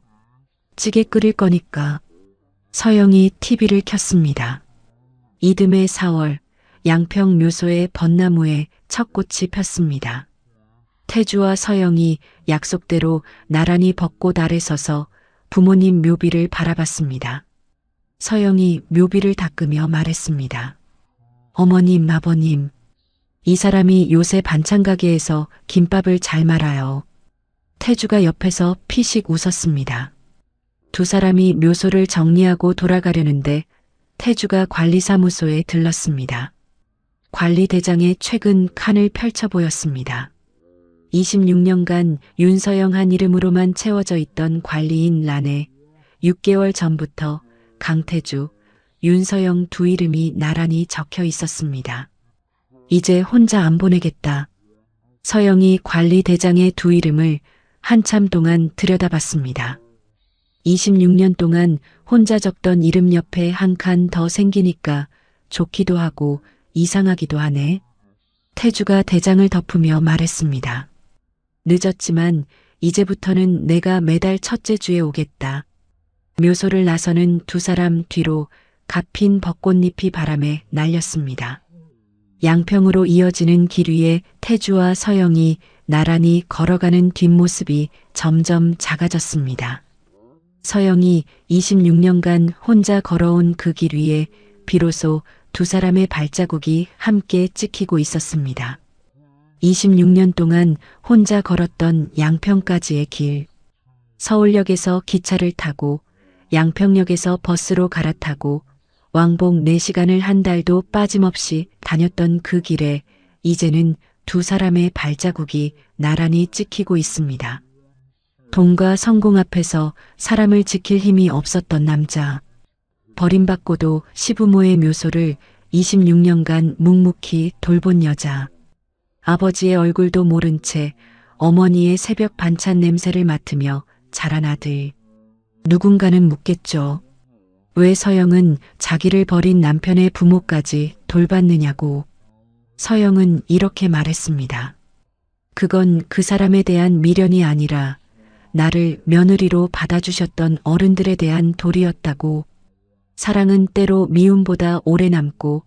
Speaker 1: 찌개 끓일 거니까. 서영이 TV를 켰습니다. 이듬해 4월 양평 묘소의 벚나무에 첫 꽃이 폈습니다. 태주와 서영이 약속대로 나란히 벚꽃 아래 서서 부모님 묘비를 바라봤습니다. 서영이 묘비를 닦으며 말했습니다. 어머님, 아버님, 이 사람이 요새 반찬 가게에서 김밥을 잘 말아요. 태주가 옆에서 피식 웃었습니다. 두 사람이 묘소를 정리하고 돌아가려는데 태주가 관리사무소에 들렀습니다. 관리대장에 최근 칸을 펼쳐 보였습니다. 26년간 윤서영 한 이름으로만 채워져 있던 관리인 란에 6개월 전부터 강태주, 윤서영 두 이름이 나란히 적혀 있었습니다. 이제 혼자 안 보내겠다. 서영이 관리대장의 두 이름을 한참 동안 들여다봤습니다. 26년 동안 혼자 적던 이름 옆에 한 칸 더 생기니까 좋기도 하고 이상하기도 하네. 태주가 대장을 덮으며 말했습니다. 늦었지만 이제부터는 내가 매달 첫째 주에 오겠다. 묘소를 나서는 두 사람 뒤로 갓핀 벚꽃잎이 바람에 날렸습니다. 양평으로 이어지는 길 위에 태주와 서영이 나란히 걸어가는 뒷모습이 점점 작아졌습니다. 서영이 26년간 혼자 걸어온 그 길 위에 비로소 두 사람의 발자국이 함께 찍히고 있었습니다. 26년 동안 혼자 걸었던 양평까지의 길. 서울역에서 기차를 타고 양평역에서 버스로 갈아타고 왕복 4시간을 한 달도 빠짐없이 다녔던 그 길에 이제는 두 사람의 발자국이 나란히 찍히고 있습니다. 돈과 성공 앞에서 사람을 지킬 힘이 없었던 남자. 버림받고도 시부모의 묘소를 26년간 묵묵히 돌본 여자. 아버지의 얼굴도 모른 채 어머니의 새벽 반찬 냄새를 맡으며 자란 아들. 누군가는 묻겠죠. 왜 서영은 자기를 버린 남편의 부모까지 돌봤느냐고. 서영은 이렇게 말했습니다. 그건 그 사람에 대한 미련이 아니라 나를 며느리로 받아주셨던 어른들에 대한 도리였다고. 사랑은 때로 미움보다 오래 남고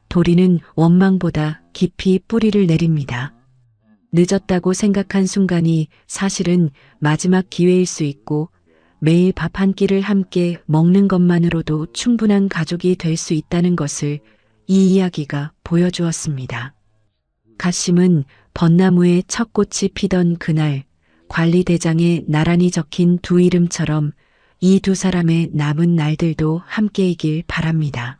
Speaker 1: 도리는 원망보다 깊이 뿌리를 내립니다. 늦었다고 생각한 순간이 사실은 마지막 기회일 수 있고 매일 밥 한 끼를 함께 먹는 것만으로도 충분한 가족이 될 수 있다는 것을 이 이야기가 보여주었습니다. 갓심은 벚나무에 첫 꽃이 피던 그날 관리대장에 나란히 적힌 두 이름처럼 이 두 사람의 남은 날들도 함께이길 바랍니다.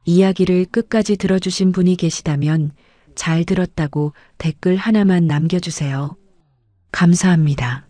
Speaker 1: 이야기를 끝까지 들어주신 분이 계시다면 잘 들었다고 댓글 하나만 남겨주세요. 감사합니다.